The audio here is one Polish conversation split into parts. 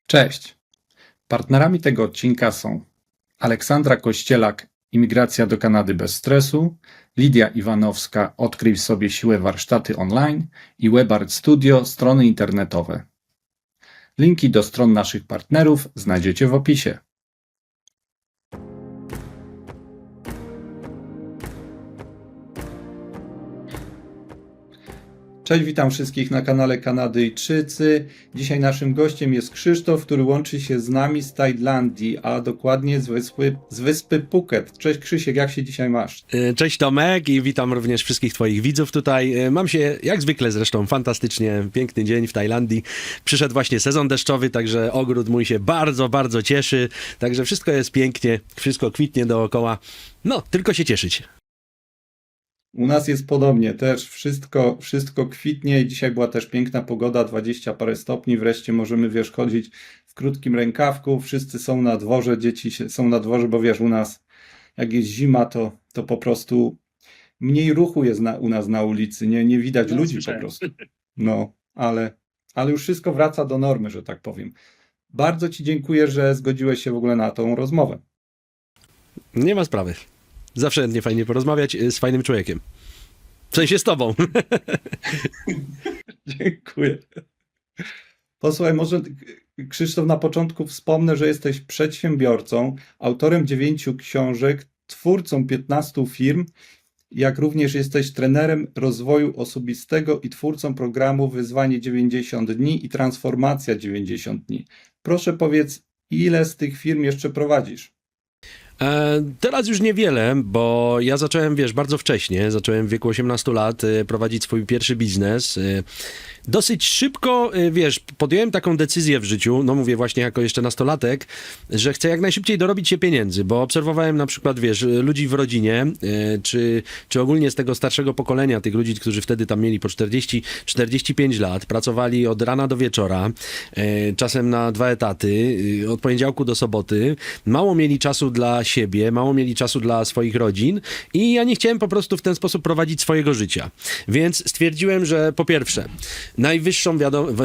Cześć! Partnerami tego odcinka są Aleksandra Kościelak, Imigracja do Kanady bez stresu, Lidia Iwanowska, Odkryj w sobie siłę warsztaty online i WebArt Studio, strony internetowe. Linki do stron naszych partnerów znajdziecie w opisie. Cześć, witam wszystkich na kanale Kanadyjczycy. Dzisiaj naszym gościem jest Krzysztof, który łączy się z nami z Tajlandii, a dokładnie z wyspy Phuket. Cześć Krzysiek, jak się dzisiaj masz? Cześć Tomek i witam również wszystkich twoich widzów tutaj. Mam się jak zwykle zresztą fantastycznie, piękny dzień w Tajlandii. Przyszedł właśnie sezon deszczowy, także ogród mój się bardzo, bardzo cieszy. Także wszystko jest pięknie, wszystko kwitnie dookoła. No, tylko się cieszyć. U nas jest podobnie, też wszystko kwitnie i dzisiaj była też piękna pogoda, 20 parę stopni, wreszcie możemy, chodzić w krótkim rękawku, wszyscy są na dworze, dzieci są na dworze, bo u nas jak jest zima, to po prostu mniej ruchu jest u nas na ulicy, nie widać ludzi po prostu. No, ale już wszystko wraca do normy, że tak powiem. Bardzo Ci dziękuję, że zgodziłeś się w ogóle na tą rozmowę. Nie ma sprawy. Zawsze fajnie porozmawiać z fajnym człowiekiem. W sensie z tobą. Dziękuję. Posłuchaj, może Krzysztof, na początku wspomnę, że jesteś przedsiębiorcą, autorem 9 książek, twórcą 15 firm, jak również jesteś trenerem rozwoju osobistego i twórcą programu Wyzwanie 90 dni i Transformacja 90 dni. Proszę powiedz, ile z tych firm jeszcze prowadzisz? Teraz już niewiele, bo ja zacząłem, bardzo wcześnie, zacząłem w wieku 18 lat prowadzić swój pierwszy biznes. Dosyć szybko, podjąłem taką decyzję w życiu, no mówię właśnie jako jeszcze nastolatek, że chcę jak najszybciej dorobić się pieniędzy, bo obserwowałem na przykład, ludzi w rodzinie, czy ogólnie z tego starszego pokolenia, tych ludzi, którzy wtedy tam mieli po 40-45 lat, pracowali od rana do wieczora, czasem na 2 etaty, od poniedziałku do soboty, mało mieli czasu dla siebie, mało mieli czasu dla swoich rodzin i ja nie chciałem po prostu w ten sposób prowadzić swojego życia. Więc stwierdziłem, że po pierwsze, najwyższą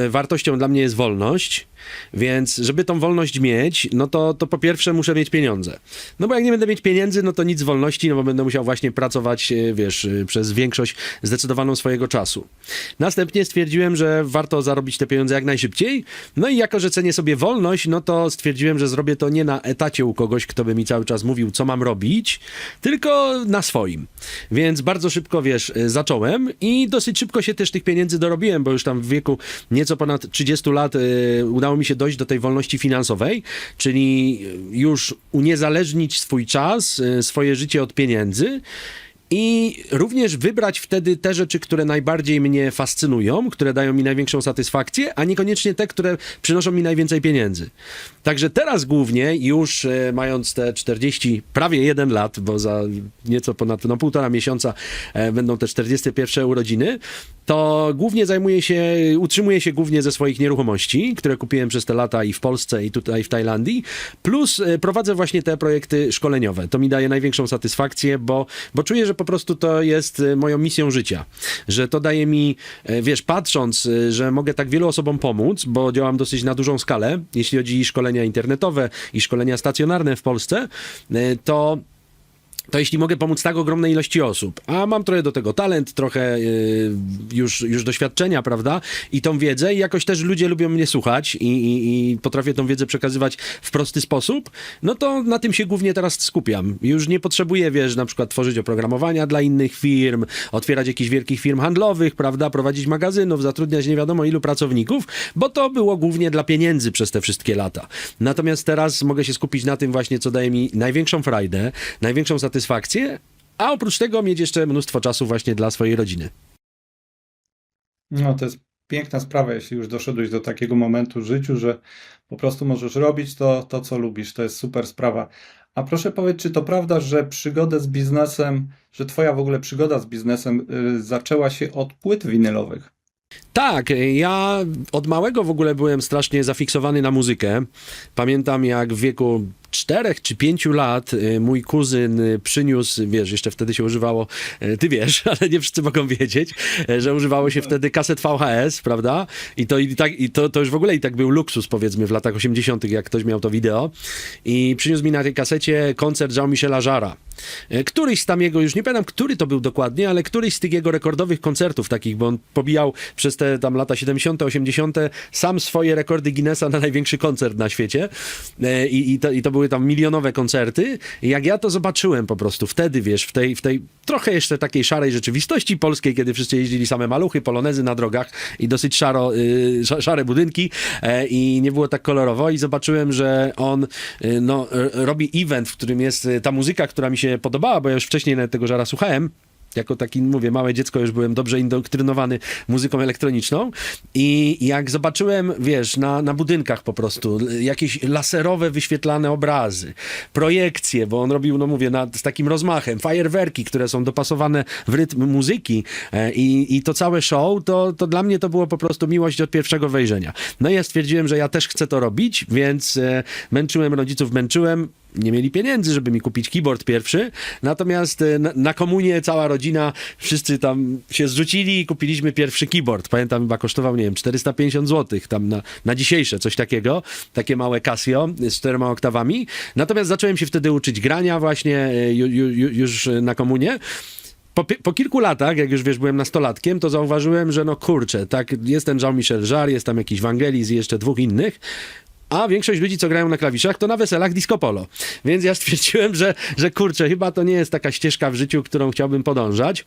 wartością dla mnie jest wolność, więc żeby tą wolność mieć, no to po pierwsze muszę mieć pieniądze. No bo jak nie będę mieć pieniędzy, no to nic z wolności, no bo będę musiał właśnie pracować, przez większość zdecydowaną swojego czasu. Następnie stwierdziłem, że warto zarobić te pieniądze jak najszybciej, no i jako, że cenię sobie wolność, no to stwierdziłem, że zrobię to nie na etacie u kogoś, kto by mi cały czas mówił, co mam robić, tylko na swoim. Więc bardzo szybko, zacząłem i dosyć szybko się też tych pieniędzy dorobiłem, bo już tam w wieku nieco ponad 30 lat udało mi się dojść do tej wolności finansowej, czyli już uniezależnić swój czas, swoje życie od pieniędzy i również wybrać wtedy te rzeczy, które najbardziej mnie fascynują, które dają mi największą satysfakcję, a niekoniecznie te, które przynoszą mi najwięcej pieniędzy. Także teraz głównie, już mając te 40, prawie 1 lat, bo za nieco ponad 1,5 miesiąca będą te 41 urodziny, to głównie utrzymuję się głównie ze swoich nieruchomości, które kupiłem przez te lata i w Polsce, i tutaj w Tajlandii, plus prowadzę właśnie te projekty szkoleniowe. To mi daje największą satysfakcję, bo czuję, że po prostu to jest moją misją życia, że to daje mi, patrząc, że mogę tak wielu osobom pomóc, bo działam dosyć na dużą skalę, jeśli chodzi o szkolenia internetowe i szkolenia stacjonarne w Polsce, to jeśli mogę pomóc tak ogromnej ilości osób, a mam trochę do tego talent, trochę już doświadczenia, prawda, i tą wiedzę i jakoś też ludzie lubią mnie słuchać i potrafię tą wiedzę przekazywać w prosty sposób, no to na tym się głównie teraz skupiam. Już nie potrzebuję, na przykład tworzyć oprogramowania dla innych firm, otwierać jakichś wielkich firm handlowych, prawda, prowadzić magazynów, zatrudniać nie wiadomo ilu pracowników, bo to było głównie dla pieniędzy przez te wszystkie lata. Natomiast teraz mogę się skupić na tym właśnie, co daje mi największą frajdę, największą satysfakcję, a oprócz tego mieć jeszcze mnóstwo czasu właśnie dla swojej rodziny. No to jest piękna sprawa, jeśli już doszedłeś do takiego momentu w życiu, że po prostu możesz robić to, co lubisz. To jest super sprawa. A proszę powiedzieć, czy to prawda, że że twoja w ogóle przygoda z biznesem zaczęła się od płyt winylowych? Tak, ja od małego w ogóle byłem strasznie zafiksowany na muzykę. Pamiętam, jak w wieku 4 czy 5 lat mój kuzyn przyniósł, wiesz, jeszcze wtedy się używało, ty wiesz, ale nie wszyscy mogą wiedzieć, że używało się wtedy kaset VHS, prawda? To już w ogóle i tak był luksus, powiedzmy, w latach 80., jak ktoś miał to wideo. I przyniósł mi na tej kasecie koncert Jean-Michela Jarre'a. Któryś z tam jego, już nie pamiętam, który to był dokładnie, ale któryś z tych jego rekordowych koncertów takich, bo on pobijał przez te tam lata 70., 80. sam swoje rekordy Guinnessa na największy koncert na świecie. I to były tam milionowe koncerty. I jak ja to zobaczyłem po prostu wtedy, wiesz, w tej trochę jeszcze takiej szarej rzeczywistości polskiej, kiedy wszyscy jeździli same maluchy, polonezy na drogach i dosyć szare budynki i nie było tak kolorowo i zobaczyłem, że on robi event, w którym jest ta muzyka, która mi się podobała, bo ja już wcześniej nawet tego Jarre'a słuchałem. Jako taki, mówię, małe dziecko już byłem dobrze indoktrynowany muzyką elektroniczną i jak zobaczyłem, wiesz, na budynkach po prostu jakieś laserowe wyświetlane obrazy, projekcje, bo on robił, no mówię, z takim rozmachem, fajerwerki, które są dopasowane w rytm muzyki i to całe show, to dla mnie to było po prostu miłość od pierwszego wejrzenia. No i ja stwierdziłem, że ja też chcę to robić, więc męczyłem rodziców, nie mieli pieniędzy, żeby mi kupić keyboard pierwszy, natomiast na komunię cała rodzina, wszyscy tam się zrzucili i kupiliśmy pierwszy keyboard. Pamiętam, chyba kosztował, nie wiem, 450 zł tam na dzisiejsze, coś takiego, takie małe Casio z 4 oktawami. Natomiast zacząłem się wtedy uczyć grania właśnie już na komunie. Po kilku latach, jak już wiesz, byłem nastolatkiem, to zauważyłem, że no kurczę, tak, jest ten Jean-Michel Jarre, jest tam jakiś Vangelis i jeszcze 2 innych, a większość ludzi, co grają na klawiszach, to na weselach disco polo. Więc ja stwierdziłem, że kurczę, chyba to nie jest taka ścieżka w życiu, którą chciałbym podążać.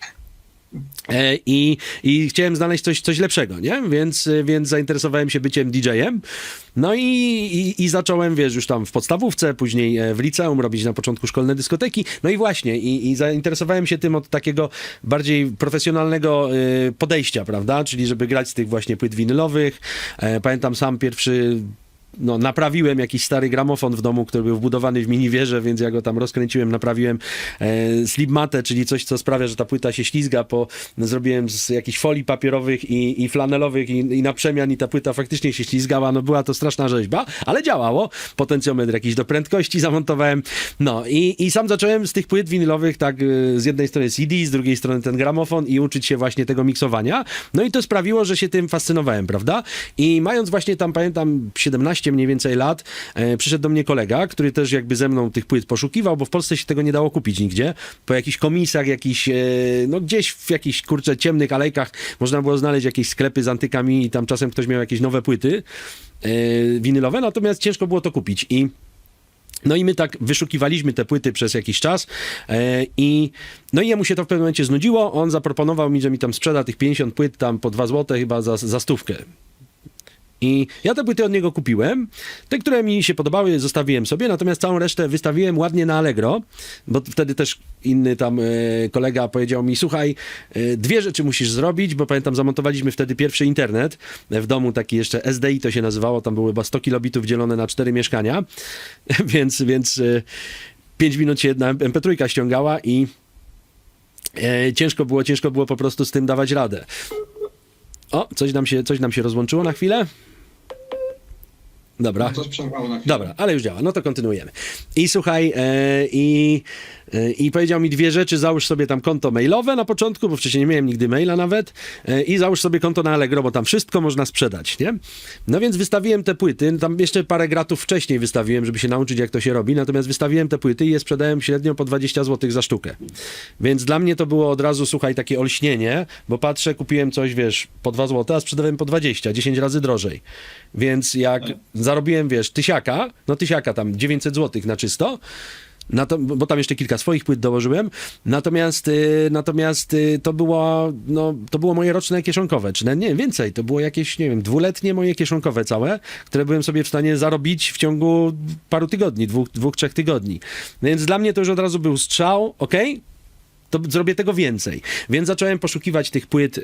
I chciałem znaleźć coś lepszego, nie? Więc zainteresowałem się byciem DJ-em. No i zacząłem, wiesz, już tam w podstawówce, później w liceum robić na początku szkolne dyskoteki. No i właśnie, i zainteresowałem się tym od takiego bardziej profesjonalnego podejścia, prawda? Czyli żeby grać z tych właśnie płyt winylowych. Pamiętam sam pierwszy... naprawiłem jakiś stary gramofon w domu, który był wbudowany w miniwierze, więc ja go tam rozkręciłem, naprawiłem slipmatę, czyli coś, co sprawia, że ta płyta się ślizga, zrobiłem z jakichś folii papierowych i flanelowych i na przemian i ta płyta faktycznie się ślizgała, no była to straszna rzeźba, ale działało, potencjometr jakiś do prędkości zamontowałem, i sam zacząłem z tych płyt winylowych, tak, z jednej strony CD, z drugiej strony ten gramofon i uczyć się właśnie tego miksowania, no i to sprawiło, że się tym fascynowałem, prawda, i mając właśnie tam, pamiętam, 17 mniej więcej lat, przyszedł do mnie kolega, który też jakby ze mną tych płyt poszukiwał, bo w Polsce się tego nie dało kupić nigdzie. Po jakichś komisach, gdzieś w jakichś, kurczę, ciemnych alejkach można było znaleźć jakieś sklepy z antykami i tam czasem ktoś miał jakieś nowe płyty winylowe, natomiast ciężko było to kupić i my tak wyszukiwaliśmy te płyty przez jakiś czas i jemu się to w pewnym momencie znudziło. On zaproponował mi, że mi tam sprzeda tych 50 płyt tam po 2 zł chyba za 100. I ja te płyty od niego kupiłem. Te, które mi się podobały, zostawiłem sobie, natomiast całą resztę wystawiłem ładnie na Allegro, bo wtedy też inny tam kolega powiedział mi, słuchaj, 2 rzeczy musisz zrobić, bo pamiętam, zamontowaliśmy wtedy pierwszy internet w domu, taki jeszcze SDI to się nazywało, tam były chyba 100 kilobitów dzielone na 4 mieszkania, więc 5 minut się jedna MP3 ściągała i ciężko było po prostu z tym dawać radę. O, coś nam się rozłączyło na chwilę. Dobra. Coś przerwało na chwilę. Dobra, ale już działa. No to kontynuujemy. I słuchaj, i powiedział mi 2 rzeczy. Załóż sobie tam konto mailowe na początku, bo wcześniej nie miałem nigdy maila nawet. I załóż sobie konto na Allegro, bo tam wszystko można sprzedać, nie? No więc wystawiłem te płyty. Tam jeszcze parę gratów wcześniej wystawiłem, żeby się nauczyć, jak to się robi. Natomiast wystawiłem te płyty i je sprzedałem średnio po 20 zł za sztukę. Więc dla mnie to było od razu, słuchaj, takie olśnienie, bo patrzę, kupiłem coś, wiesz, po 2 zł, a sprzedałem po 20, 10 razy drożej. Więc jak zarobiłem, wiesz, tysiaka tam 900 zł na czysto, bo tam jeszcze kilka swoich płyt dołożyłem, natomiast to było moje roczne kieszonkowe, czy nie, więcej, to było jakieś, nie wiem, 2-letnie moje kieszonkowe całe, które byłem sobie w stanie zarobić w ciągu paru tygodni, 2-3 tygodni. Więc dla mnie to już od razu był strzał, okej? To zrobię tego więcej. Więc zacząłem poszukiwać tych płyt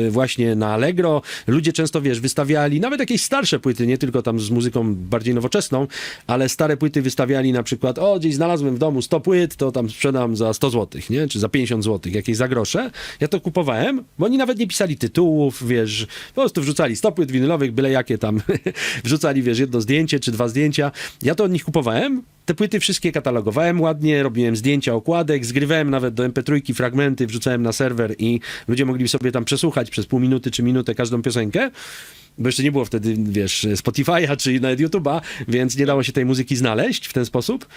właśnie na Allegro. Ludzie często, wiesz, wystawiali nawet jakieś starsze płyty, nie tylko tam z muzyką bardziej nowoczesną, ale stare płyty wystawiali na przykład, gdzieś znalazłem w domu 100 płyt, to tam sprzedam za 100 zł, nie? Czy za 50 zł, jakieś za grosze. Ja to kupowałem, bo oni nawet nie pisali tytułów, wiesz, po prostu wrzucali 100 płyt winylowych, byle jakie tam wrzucali, wiesz, jedno zdjęcie czy 2 zdjęcia. Ja to od nich kupowałem, te płyty wszystkie katalogowałem ładnie, robiłem zdjęcia okładek, zgrywałem nawet do MP3 fragmenty, wrzucałem na serwer i ludzie mogli sobie tam przesłuchać przez pół minuty czy minutę każdą piosenkę. Bo jeszcze nie było wtedy, wiesz, Spotify'a czy nawet YouTube'a, więc nie dało się tej muzyki znaleźć w ten sposób.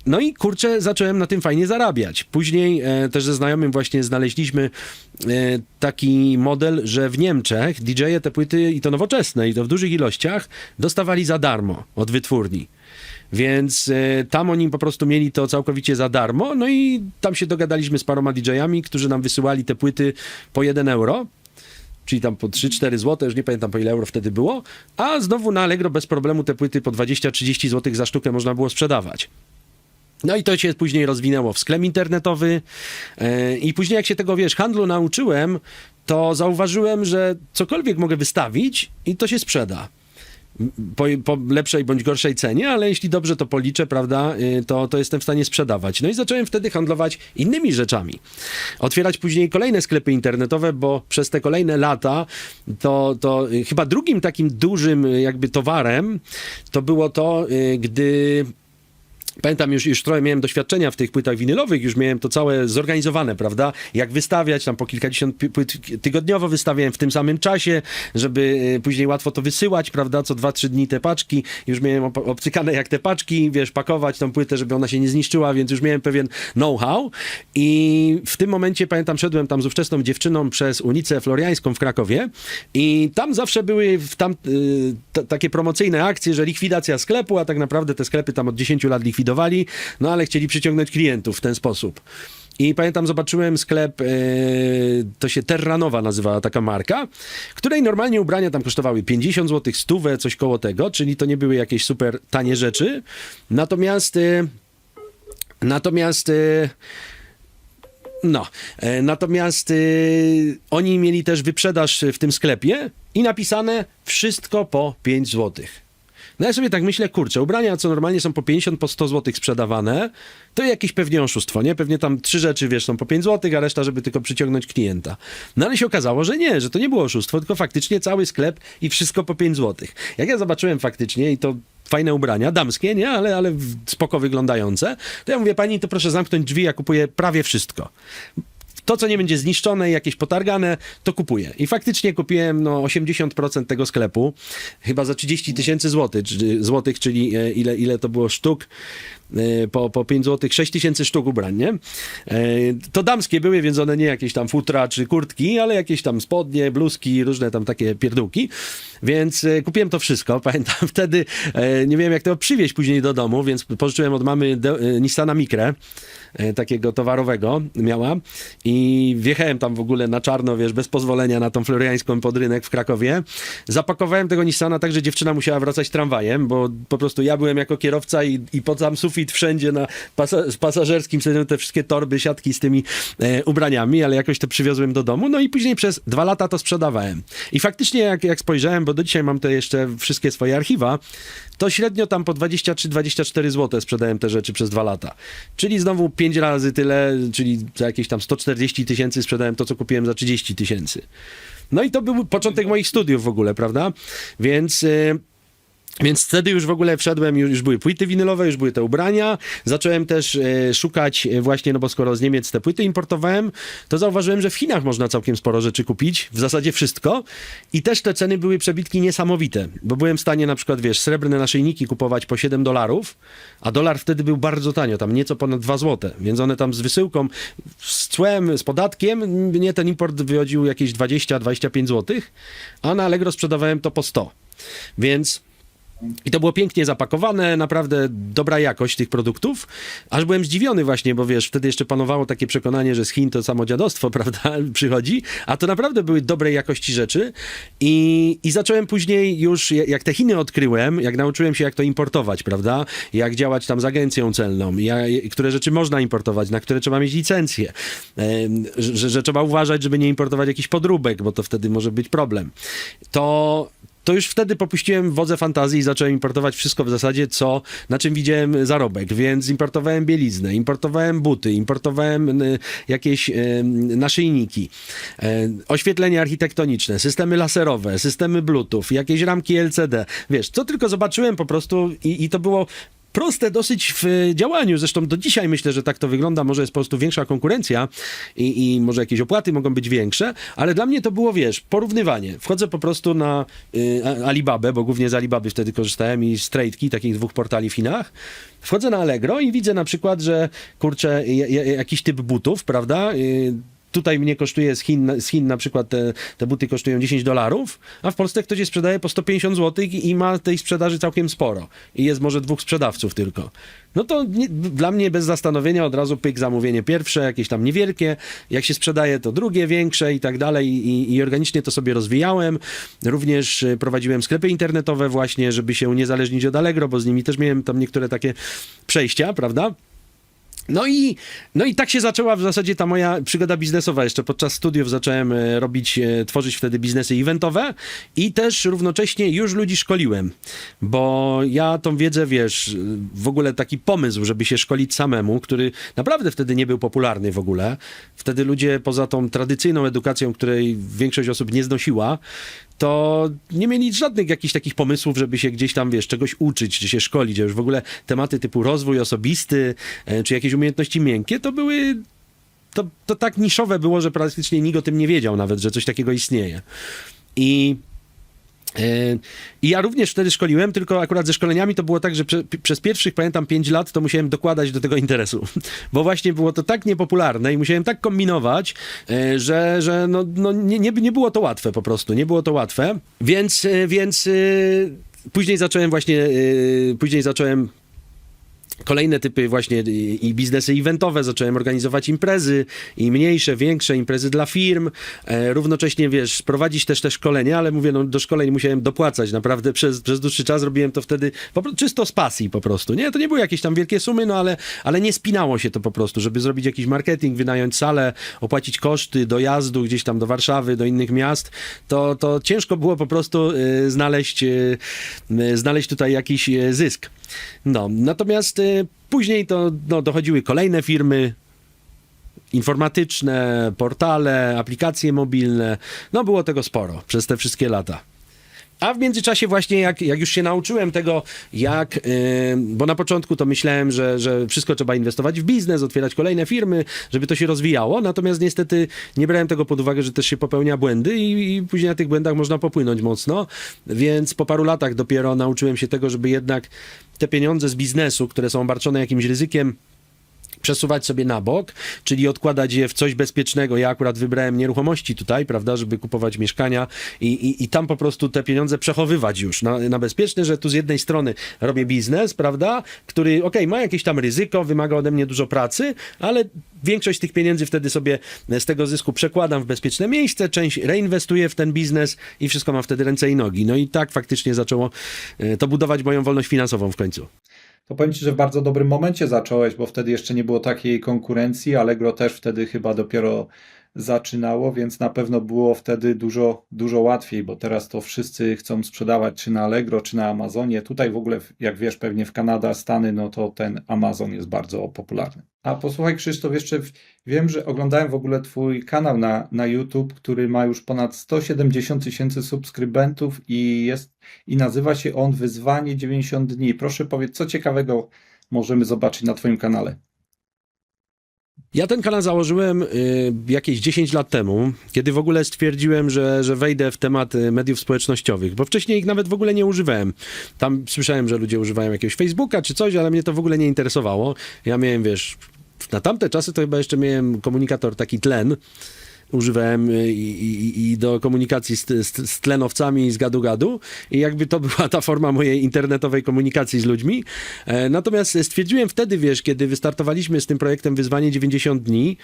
No i kurczę, zacząłem na tym fajnie zarabiać. Później też ze znajomym właśnie znaleźliśmy taki model, że w Niemczech DJ-e te płyty, i to nowoczesne, i to w dużych ilościach, dostawali za darmo od wytwórni. Więc tam oni po prostu mieli to całkowicie za darmo, no i tam się dogadaliśmy z paroma DJ-ami, którzy nam wysyłali te płyty po 1 euro. Czyli tam po 3-4 zł, już nie pamiętam po ile euro wtedy było, a znowu na Allegro bez problemu te płyty po 20-30 zł za sztukę można było sprzedawać. No i to się później rozwinęło w sklep internetowy i później jak się tego, wiesz, handlu nauczyłem, to zauważyłem, że cokolwiek mogę wystawić i to się sprzeda. Po lepszej bądź gorszej cenie, ale jeśli dobrze to policzę, prawda, to jestem w stanie sprzedawać. No i zacząłem wtedy handlować innymi rzeczami. Otwierać później kolejne sklepy internetowe, bo przez te kolejne lata to chyba drugim takim dużym jakby towarem to było to, gdy... Pamiętam, już trochę miałem doświadczenia w tych płytach winylowych, już miałem to całe zorganizowane, prawda? Jak wystawiać, tam po kilkadziesiąt płyt tygodniowo wystawiałem w tym samym czasie, żeby później łatwo to wysyłać, prawda? Co 2-3 dni te paczki. Już miałem obcykane jak te paczki, wiesz, pakować tą płytę, żeby ona się nie zniszczyła, więc już miałem pewien know-how. I w tym momencie, pamiętam, szedłem tam z ówczesną dziewczyną przez ulicę Floriańską w Krakowie i tam zawsze były takie promocyjne akcje, że likwidacja sklepu, a tak naprawdę te sklepy tam od 10 lat likwidowali, no ale chcieli przyciągnąć klientów w ten sposób. I pamiętam, zobaczyłem sklep, to się Terranowa nazywała taka marka, której normalnie ubrania tam kosztowały 50 zł, 100, coś koło tego, czyli to nie były jakieś super tanie rzeczy. Natomiast oni mieli też wyprzedaż w tym sklepie i napisane wszystko po 5 złotych. No ja sobie tak myślę, kurczę, ubrania, co normalnie są po 50, po 100 zł sprzedawane, to jakieś pewnie oszustwo, nie? Pewnie tam 3 rzeczy, wiesz, są po 5 zł, a reszta, żeby tylko przyciągnąć klienta. No ale się okazało, że nie, że to nie było oszustwo, tylko faktycznie cały sklep i wszystko po 5 zł. Jak ja zobaczyłem faktycznie i to fajne ubrania, damskie, nie? Ale spoko wyglądające, to ja mówię, pani, to proszę zamknąć drzwi, ja kupuję prawie wszystko. To, co nie będzie zniszczone, jakieś potargane, to kupuję. I faktycznie kupiłem 80% tego sklepu, chyba za 30 000 złotych, czyli ile to było sztuk, po 5 zł, 6 000 sztuk ubrań, nie? To damskie były, więc one nie jakieś tam futra czy kurtki, ale jakieś tam spodnie, bluzki, różne tam takie pierdółki. Więc kupiłem to wszystko. Pamiętam wtedy, nie wiem jak to przywieźć później do domu, więc pożyczyłem od mamy Nissana Micrę, takiego towarowego miała i wjechałem tam w ogóle na czarno, wiesz, bez pozwolenia na tą floriańską pod rynek w Krakowie. Zapakowałem tego Nissana tak, że dziewczyna musiała wracać tramwajem, bo po prostu ja byłem jako kierowca i po sam sufit wszędzie na pasażerskim sobie te wszystkie torby, siatki z tymi ubraniami, ale jakoś to przywiozłem do domu. No i później przez 2 lata to sprzedawałem. I faktycznie jak spojrzałem, bo do dzisiaj mam te jeszcze wszystkie swoje archiwa, to średnio tam po 23-24 zł sprzedałem te rzeczy przez 2 lata. Czyli znowu 5 razy tyle, czyli za jakieś tam 140 000 sprzedałem to, co kupiłem za 30 000. No i to był początek moich studiów w ogóle, prawda? Więc wtedy już w ogóle wszedłem, już były płyty winylowe, już były te ubrania. Zacząłem też szukać właśnie, no bo skoro z Niemiec te płyty importowałem, to zauważyłem, że w Chinach można całkiem sporo rzeczy kupić, w zasadzie wszystko. I też te ceny były przebitki niesamowite, bo byłem w stanie na przykład, wiesz, srebrne naszyjniki kupować po $7, a dolar wtedy był bardzo tanio, tam nieco ponad 2 zł, więc one tam z wysyłką, z cłem, z podatkiem, mnie ten import wychodził jakieś 20-25 zł, a na Allegro sprzedawałem to po 100. Więc i to było pięknie zapakowane, naprawdę dobra jakość tych produktów, aż byłem zdziwiony właśnie, bo wiesz, wtedy jeszcze panowało takie przekonanie, że z Chin to samo dziadostwo, prawda, przychodzi, a to naprawdę były dobrej jakości rzeczy i zacząłem później już, jak te Chiny odkryłem, jak nauczyłem się jak to importować, prawda, jak działać tam z agencją celną, które rzeczy można importować, na które trzeba mieć licencję, że trzeba uważać, żeby nie importować jakichś podróbek, bo to wtedy może być problem. To już wtedy popuściłem wodze fantazji i zacząłem importować wszystko w zasadzie, na czym widziałem zarobek, więc importowałem bieliznę, importowałem buty, importowałem jakieś naszyjniki, oświetlenie architektoniczne, systemy laserowe, systemy Bluetooth, jakieś ramki LCD, wiesz, co tylko zobaczyłem po prostu i to było proste dosyć w działaniu. Zresztą do dzisiaj myślę, że tak to wygląda. Może jest po prostu większa konkurencja i może jakieś opłaty mogą być większe, ale dla mnie to było, wiesz, porównywanie. Wchodzę po prostu na Alibabę, bo głównie z Alibaby wtedy korzystałem i z Trade'ki, takich 2 portali w Chinach. Wchodzę na Allegro i widzę na przykład, że kurczę, jakiś typ butów, prawda? Tutaj mnie kosztuje z Chin na przykład te buty kosztują $10, a w Polsce ktoś je sprzedaje po 150 zł i ma tej sprzedaży całkiem sporo. I jest może 2 sprzedawców tylko. No to dla mnie bez zastanowienia od razu pyk, zamówienie pierwsze, jakieś tam niewielkie. Jak się sprzedaje, to drugie, większe i tak dalej. I organicznie to sobie rozwijałem. Również prowadziłem sklepy internetowe właśnie, żeby się uniezależnić od Allegro, bo z nimi też miałem tam niektóre takie przejścia, prawda? No i tak się zaczęła w zasadzie ta moja przygoda biznesowa. Jeszcze podczas studiów zacząłem tworzyć wtedy biznesy eventowe i też równocześnie już ludzi szkoliłem, bo ja tą wiedzę, wiesz, w ogóle taki pomysł, żeby się szkolić samemu, który naprawdę wtedy nie był popularny w ogóle. Wtedy ludzie poza tą tradycyjną edukacją, której większość osób nie znosiła, to nie mieli żadnych jakichś takich pomysłów, żeby się gdzieś tam, wiesz, czegoś uczyć, czy się szkolić. Już w ogóle tematy typu rozwój osobisty, czy jakieś umiejętności miękkie, to były... To tak niszowe było, że praktycznie nikt o tym nie wiedział nawet, że coś takiego istnieje. I ja również wtedy szkoliłem, tylko akurat ze szkoleniami to było tak, że przez pierwszych, pamiętam, 5 lat to musiałem dokładać do tego interesu, bo właśnie było to tak niepopularne i musiałem tak kombinować, że nie było to łatwe po prostu, nie było to łatwe, więc później zacząłem kolejne typy właśnie i biznesy eventowe, zacząłem organizować imprezy i mniejsze, większe imprezy dla firm, równocześnie, wiesz, prowadzić też te szkolenia, ale mówię, no do szkoleń musiałem dopłacać naprawdę przez dłuższy czas, robiłem to wtedy czysto z pasji po prostu, nie? To nie były jakieś tam wielkie sumy, no ale nie spinało się to po prostu, żeby zrobić jakiś marketing, wynająć salę, opłacić koszty dojazdu gdzieś tam do Warszawy, do innych miast, to ciężko było po prostu znaleźć tutaj jakiś zysk. No, natomiast później to dochodziły kolejne firmy informatyczne, portale, aplikacje mobilne. No było tego sporo przez te wszystkie lata. A w międzyczasie właśnie jak już się nauczyłem tego, bo na początku to myślałem, że wszystko trzeba inwestować w biznes, otwierać kolejne firmy, żeby to się rozwijało, natomiast niestety nie brałem tego pod uwagę, że też się popełnia błędy i później na tych błędach można popłynąć mocno, więc po paru latach dopiero nauczyłem się tego, żeby jednak te pieniądze z biznesu, które są obarczone jakimś ryzykiem, przesuwać sobie na bok, czyli odkładać je w coś bezpiecznego. Ja akurat wybrałem nieruchomości tutaj, prawda, żeby kupować mieszkania i tam po prostu te pieniądze przechowywać już na bezpieczne, że tu z jednej strony robię biznes, prawda, który ma jakieś tam ryzyko, wymaga ode mnie dużo pracy, ale większość tych pieniędzy wtedy sobie z tego zysku przekładam w bezpieczne miejsce, część reinwestuję w ten biznes i wszystko ma wtedy ręce i nogi. No i tak faktycznie zaczęło to budować moją wolność finansową w końcu. To powiem Ci, że w bardzo dobrym momencie zacząłeś, bo wtedy jeszcze nie było takiej konkurencji. Allegro też wtedy chyba dopiero zaczynało, więc na pewno było wtedy dużo łatwiej, bo teraz to wszyscy chcą sprzedawać czy na Allegro, czy na Amazonie. Tutaj w ogóle, jak wiesz, pewnie w Kanada, Stany, no to ten Amazon jest bardzo popularny. A posłuchaj, Krzysztof, jeszcze wiem, że oglądałem w ogóle Twój kanał na YouTube, który ma już ponad 170 000 subskrybentów i nazywa się on Wyzwanie 90 dni. Proszę powiedz, co ciekawego możemy zobaczyć na Twoim kanale? Ja ten kanał założyłem jakieś 10 lat temu, kiedy w ogóle stwierdziłem, że wejdę w temat mediów społecznościowych, bo wcześniej ich nawet w ogóle nie używałem. Tam słyszałem, że ludzie używają jakiegoś Facebooka czy coś, ale mnie to w ogóle nie interesowało. Ja miałem, wiesz, na tamte czasy to chyba jeszcze miałem komunikator taki Tlen, używałem i do komunikacji z tlenowcami, z gadu-gadu i jakby to była ta forma mojej internetowej komunikacji z ludźmi. Natomiast stwierdziłem wtedy, wiesz, kiedy wystartowaliśmy z tym projektem Wyzwanie 90 dni,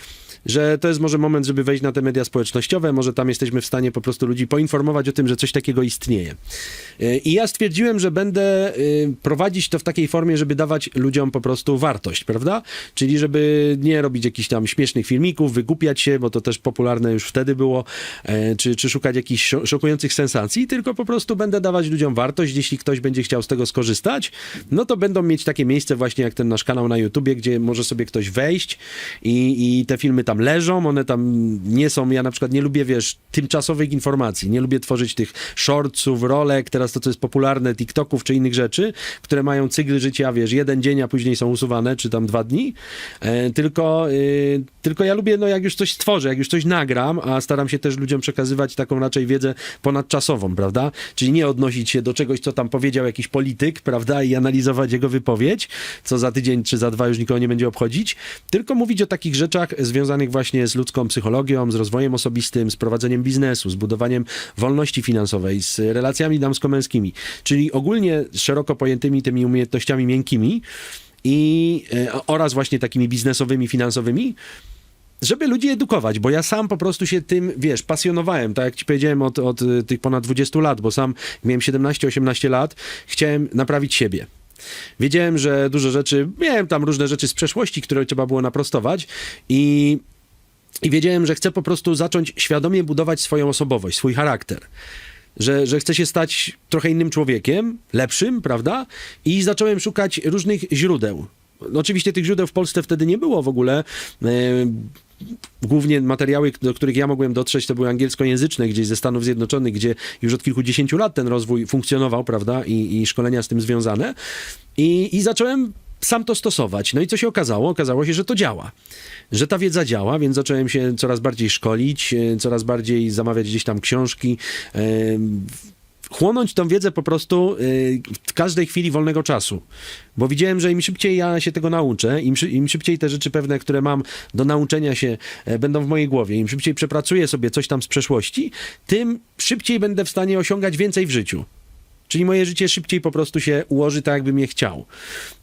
że to jest może moment, żeby wejść na te media społecznościowe, może tam jesteśmy w stanie po prostu ludzi poinformować o tym, że coś takiego istnieje. I ja stwierdziłem, że będę prowadzić to w takiej formie, żeby dawać ludziom po prostu wartość, prawda? Czyli żeby nie robić jakichś tam śmiesznych filmików, wygłupiać się, bo to też popularne popularne już wtedy było, czy szukać jakichś szokujących sensacji, tylko po prostu będę dawać ludziom wartość. Jeśli ktoś będzie chciał z tego skorzystać, no to będą mieć takie miejsce właśnie jak ten nasz kanał na YouTubie, gdzie może sobie ktoś wejść i te filmy tam leżą, one tam nie są, ja na przykład nie lubię, wiesz, tymczasowych informacji, nie lubię tworzyć tych shortsów, rolek, teraz to, co jest popularne, TikToków czy innych rzeczy, które mają cykl życia, wiesz, jeden dzień, a później są usuwane, czy tam 2 dni, tylko ja lubię, no jak już coś stworzę, jak już coś nagram, a staram się też ludziom przekazywać taką raczej wiedzę ponadczasową, prawda, czyli nie odnosić się do czegoś, co tam powiedział jakiś polityk, prawda, i analizować jego wypowiedź, co za tydzień czy za 2 już nikogo nie będzie obchodzić, tylko mówić o takich rzeczach związanych właśnie z ludzką psychologią, z rozwojem osobistym, z prowadzeniem biznesu, z budowaniem wolności finansowej, z relacjami damsko-męskimi, czyli ogólnie szeroko pojętymi tymi umiejętnościami miękkimi oraz właśnie takimi biznesowymi, finansowymi, żeby ludzi edukować, bo ja sam po prostu się tym, wiesz, pasjonowałem, tak jak ci powiedziałem od tych ponad 20 lat, bo sam miałem 17-18 lat, chciałem naprawić siebie. Wiedziałem, że dużo rzeczy, miałem tam różne rzeczy z przeszłości, które trzeba było naprostować i wiedziałem, że chcę po prostu zacząć świadomie budować swoją osobowość, swój charakter. Że chcę się stać trochę innym człowiekiem, lepszym, prawda? I zacząłem szukać różnych źródeł. No, oczywiście tych źródeł w Polsce wtedy nie było w ogóle. Głównie materiały, do których ja mogłem dotrzeć, to były angielskojęzyczne, gdzieś ze Stanów Zjednoczonych, gdzie już od kilkudziesięciu lat ten rozwój funkcjonował, prawda? I szkolenia z tym związane. I zacząłem sam to stosować. No i co się okazało? Okazało się, że to działa. Że ta wiedza działa, więc zacząłem się coraz bardziej szkolić, coraz bardziej zamawiać gdzieś tam książki, chłonąć tą wiedzę po prostu w każdej chwili wolnego czasu. Bo widziałem, że im szybciej ja się tego nauczę, im szybciej te rzeczy pewne, które mam do nauczenia się, będą w mojej głowie, im szybciej przepracuję sobie coś tam z przeszłości, tym szybciej będę w stanie osiągać więcej w życiu. Czyli moje życie szybciej po prostu się ułoży tak, jakbym je chciał.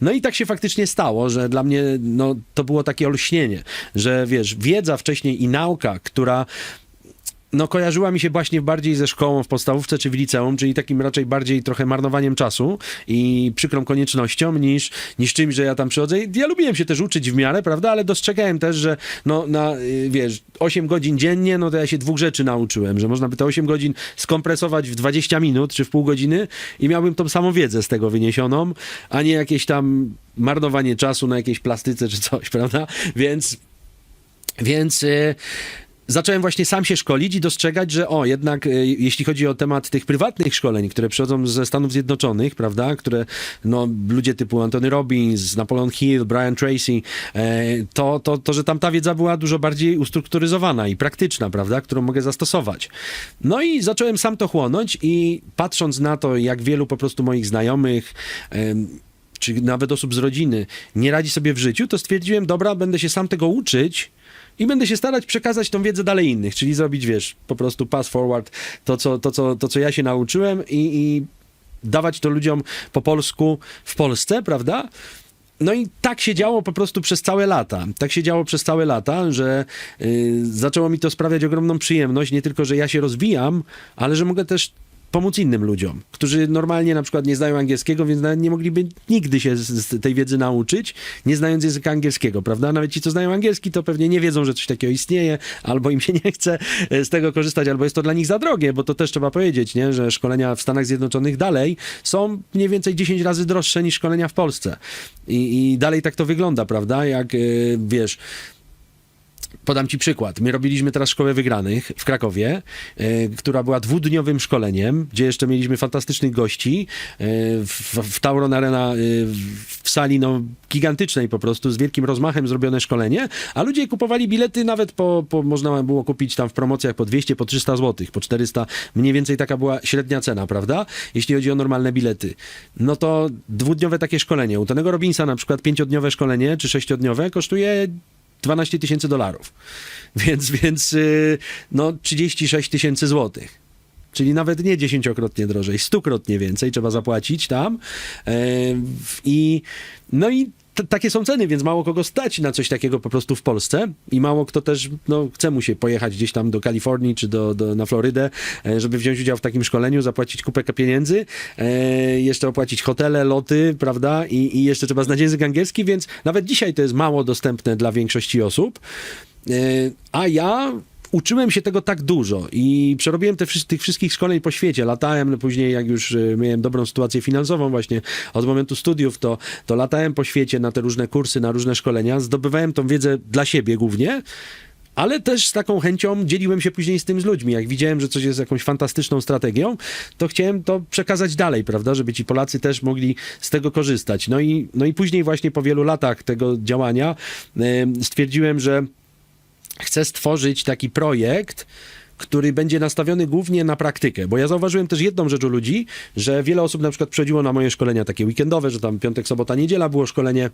No i tak się faktycznie stało, że dla mnie no, to było takie olśnienie, że wiesz, wiedza wcześniej i nauka, która no kojarzyła mi się właśnie bardziej ze szkołą w podstawówce czy w liceum, czyli takim raczej bardziej trochę marnowaniem czasu i przykrą koniecznością niż czymś, że ja tam przychodzę. Ja lubiłem się też uczyć w miarę, prawda, ale dostrzegałem też, że no na, wiesz, 8 godzin dziennie, no to ja się 2 rzeczy nauczyłem, że można by te 8 godzin skompresować w 20 minut czy w pół godziny i miałbym tą samą wiedzę z tego wyniesioną, a nie jakieś tam marnowanie czasu na jakiejś plastyce czy coś, prawda, więc zacząłem właśnie sam się szkolić i dostrzegać, że jednak jeśli chodzi o temat tych prywatnych szkoleń, które przychodzą ze Stanów Zjednoczonych, prawda, które no, ludzie typu Anthony Robbins, Napoleon Hill, Brian Tracy, że tam ta wiedza była dużo bardziej ustrukturyzowana i praktyczna, prawda, którą mogę zastosować. No i zacząłem sam to chłonąć i patrząc na to, jak wielu po prostu moich znajomych, czy nawet osób z rodziny nie radzi sobie w życiu, to stwierdziłem, dobra, będę się sam tego uczyć, i będę się starać przekazać tą wiedzę dalej innych, czyli zrobić, wiesz, po prostu pass forward, to co ja się nauczyłem i dawać to ludziom po polsku w Polsce, prawda? No i tak się działo po prostu przez całe lata. Tak się działo przez całe lata, że zaczęło mi to sprawiać ogromną przyjemność, nie tylko, że ja się rozwijam, ale że mogę też pomóc innym ludziom, którzy normalnie na przykład nie znają angielskiego, więc nawet nie mogliby nigdy się z tej wiedzy nauczyć, nie znając języka angielskiego, prawda? Nawet ci, co znają angielski, to pewnie nie wiedzą, że coś takiego istnieje, albo im się nie chce z tego korzystać, albo jest to dla nich za drogie, bo to też trzeba powiedzieć, nie? Że szkolenia w Stanach Zjednoczonych dalej są mniej więcej 10 razy droższe niż szkolenia w Polsce. I dalej tak to wygląda, prawda? Jak wiesz... Podam ci przykład. My robiliśmy teraz Szkołę Wygranych w Krakowie, która była 2-dniowym szkoleniem, gdzie jeszcze mieliśmy fantastycznych gości w Tauron Arena, w sali no, gigantycznej po prostu, z wielkim rozmachem zrobione szkolenie, a ludzie kupowali bilety nawet można było kupić tam w promocjach po 200, po 300 zł, po 400, mniej więcej taka była średnia cena, prawda? Jeśli chodzi o normalne bilety. No to 2-dniowe takie szkolenie. U Tonego Robbinsa na przykład 5-dniowe szkolenie, czy 6-dniowe kosztuje $12,000. Więc no 36 000 złotych. Czyli nawet nie 10-krotnie drożej, 100-krotnie więcej trzeba zapłacić tam. No i takie są ceny, więc mało kogo stać na coś takiego po prostu w Polsce i mało kto też no, chce mu się pojechać gdzieś tam do Kalifornii czy na Florydę, żeby wziąć udział w takim szkoleniu, zapłacić kupę pieniędzy, jeszcze opłacić hotele, loty, prawda? I jeszcze trzeba znać język angielski, więc nawet dzisiaj to jest mało dostępne dla większości osób. A ja uczyłem się tego tak dużo i przerobiłem tych wszystkich szkoleń po świecie. Latałem, no później jak już miałem dobrą sytuację finansową właśnie od momentu studiów, to latałem po świecie na te różne kursy, na różne szkolenia. Zdobywałem tą wiedzę dla siebie głównie, ale też z taką chęcią dzieliłem się później z tym z ludźmi. Jak widziałem, że coś jest jakąś fantastyczną strategią, to chciałem to przekazać dalej, prawda, żeby ci Polacy też mogli z tego korzystać. No i później właśnie po wielu latach tego działania stwierdziłem, że chcę stworzyć taki projekt, który będzie nastawiony głównie na praktykę, bo ja zauważyłem też jedną rzecz u ludzi, że wiele osób na przykład przychodziło na moje szkolenia takie weekendowe, że tam piątek, sobota, niedziela było szkolenie.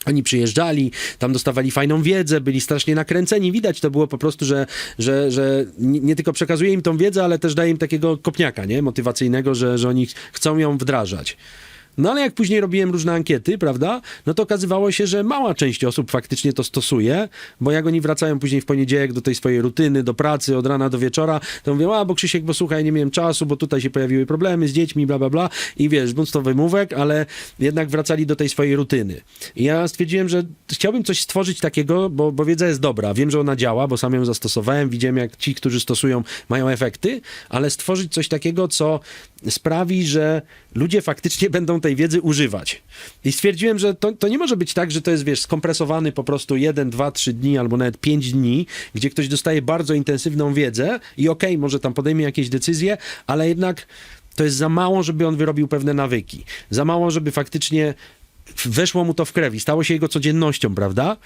Oni przyjeżdżali, tam dostawali fajną wiedzę, byli strasznie nakręceni. Widać to było po prostu, że nie tylko przekazuje im tą wiedzę, ale też daje im takiego kopniaka, nie? Motywacyjnego, że oni chcą ją wdrażać. No ale jak później robiłem różne ankiety, prawda, no to okazywało się, że mała część osób faktycznie to stosuje, bo jak oni wracają później w poniedziałek do tej swojej rutyny, do pracy, od rana do wieczora, to mówią, bo Krzysiek, bo słuchaj, nie miałem czasu, bo tutaj się pojawiły problemy z dziećmi, bla, bla, bla i wiesz, mnóstwo wymówek, ale jednak wracali do tej swojej rutyny. I ja stwierdziłem, że chciałbym coś stworzyć takiego, bo wiedza jest dobra, wiem, że ona działa, bo sam ją zastosowałem, widziałem, jak ci, którzy stosują, mają efekty, ale stworzyć coś takiego, co sprawi, że ludzie faktycznie będą tej wiedzy używać. I stwierdziłem, że to nie może być tak, że to jest, wiesz, skompresowany po prostu 1, 2, 3 dni albo nawet 5 dni, gdzie ktoś dostaje bardzo intensywną wiedzę i okej, może tam podejmie jakieś decyzje, ale jednak to jest za mało, żeby on wyrobił pewne nawyki. Za mało, żeby faktycznie weszło mu to w krew i stało się jego codziennością, prawda?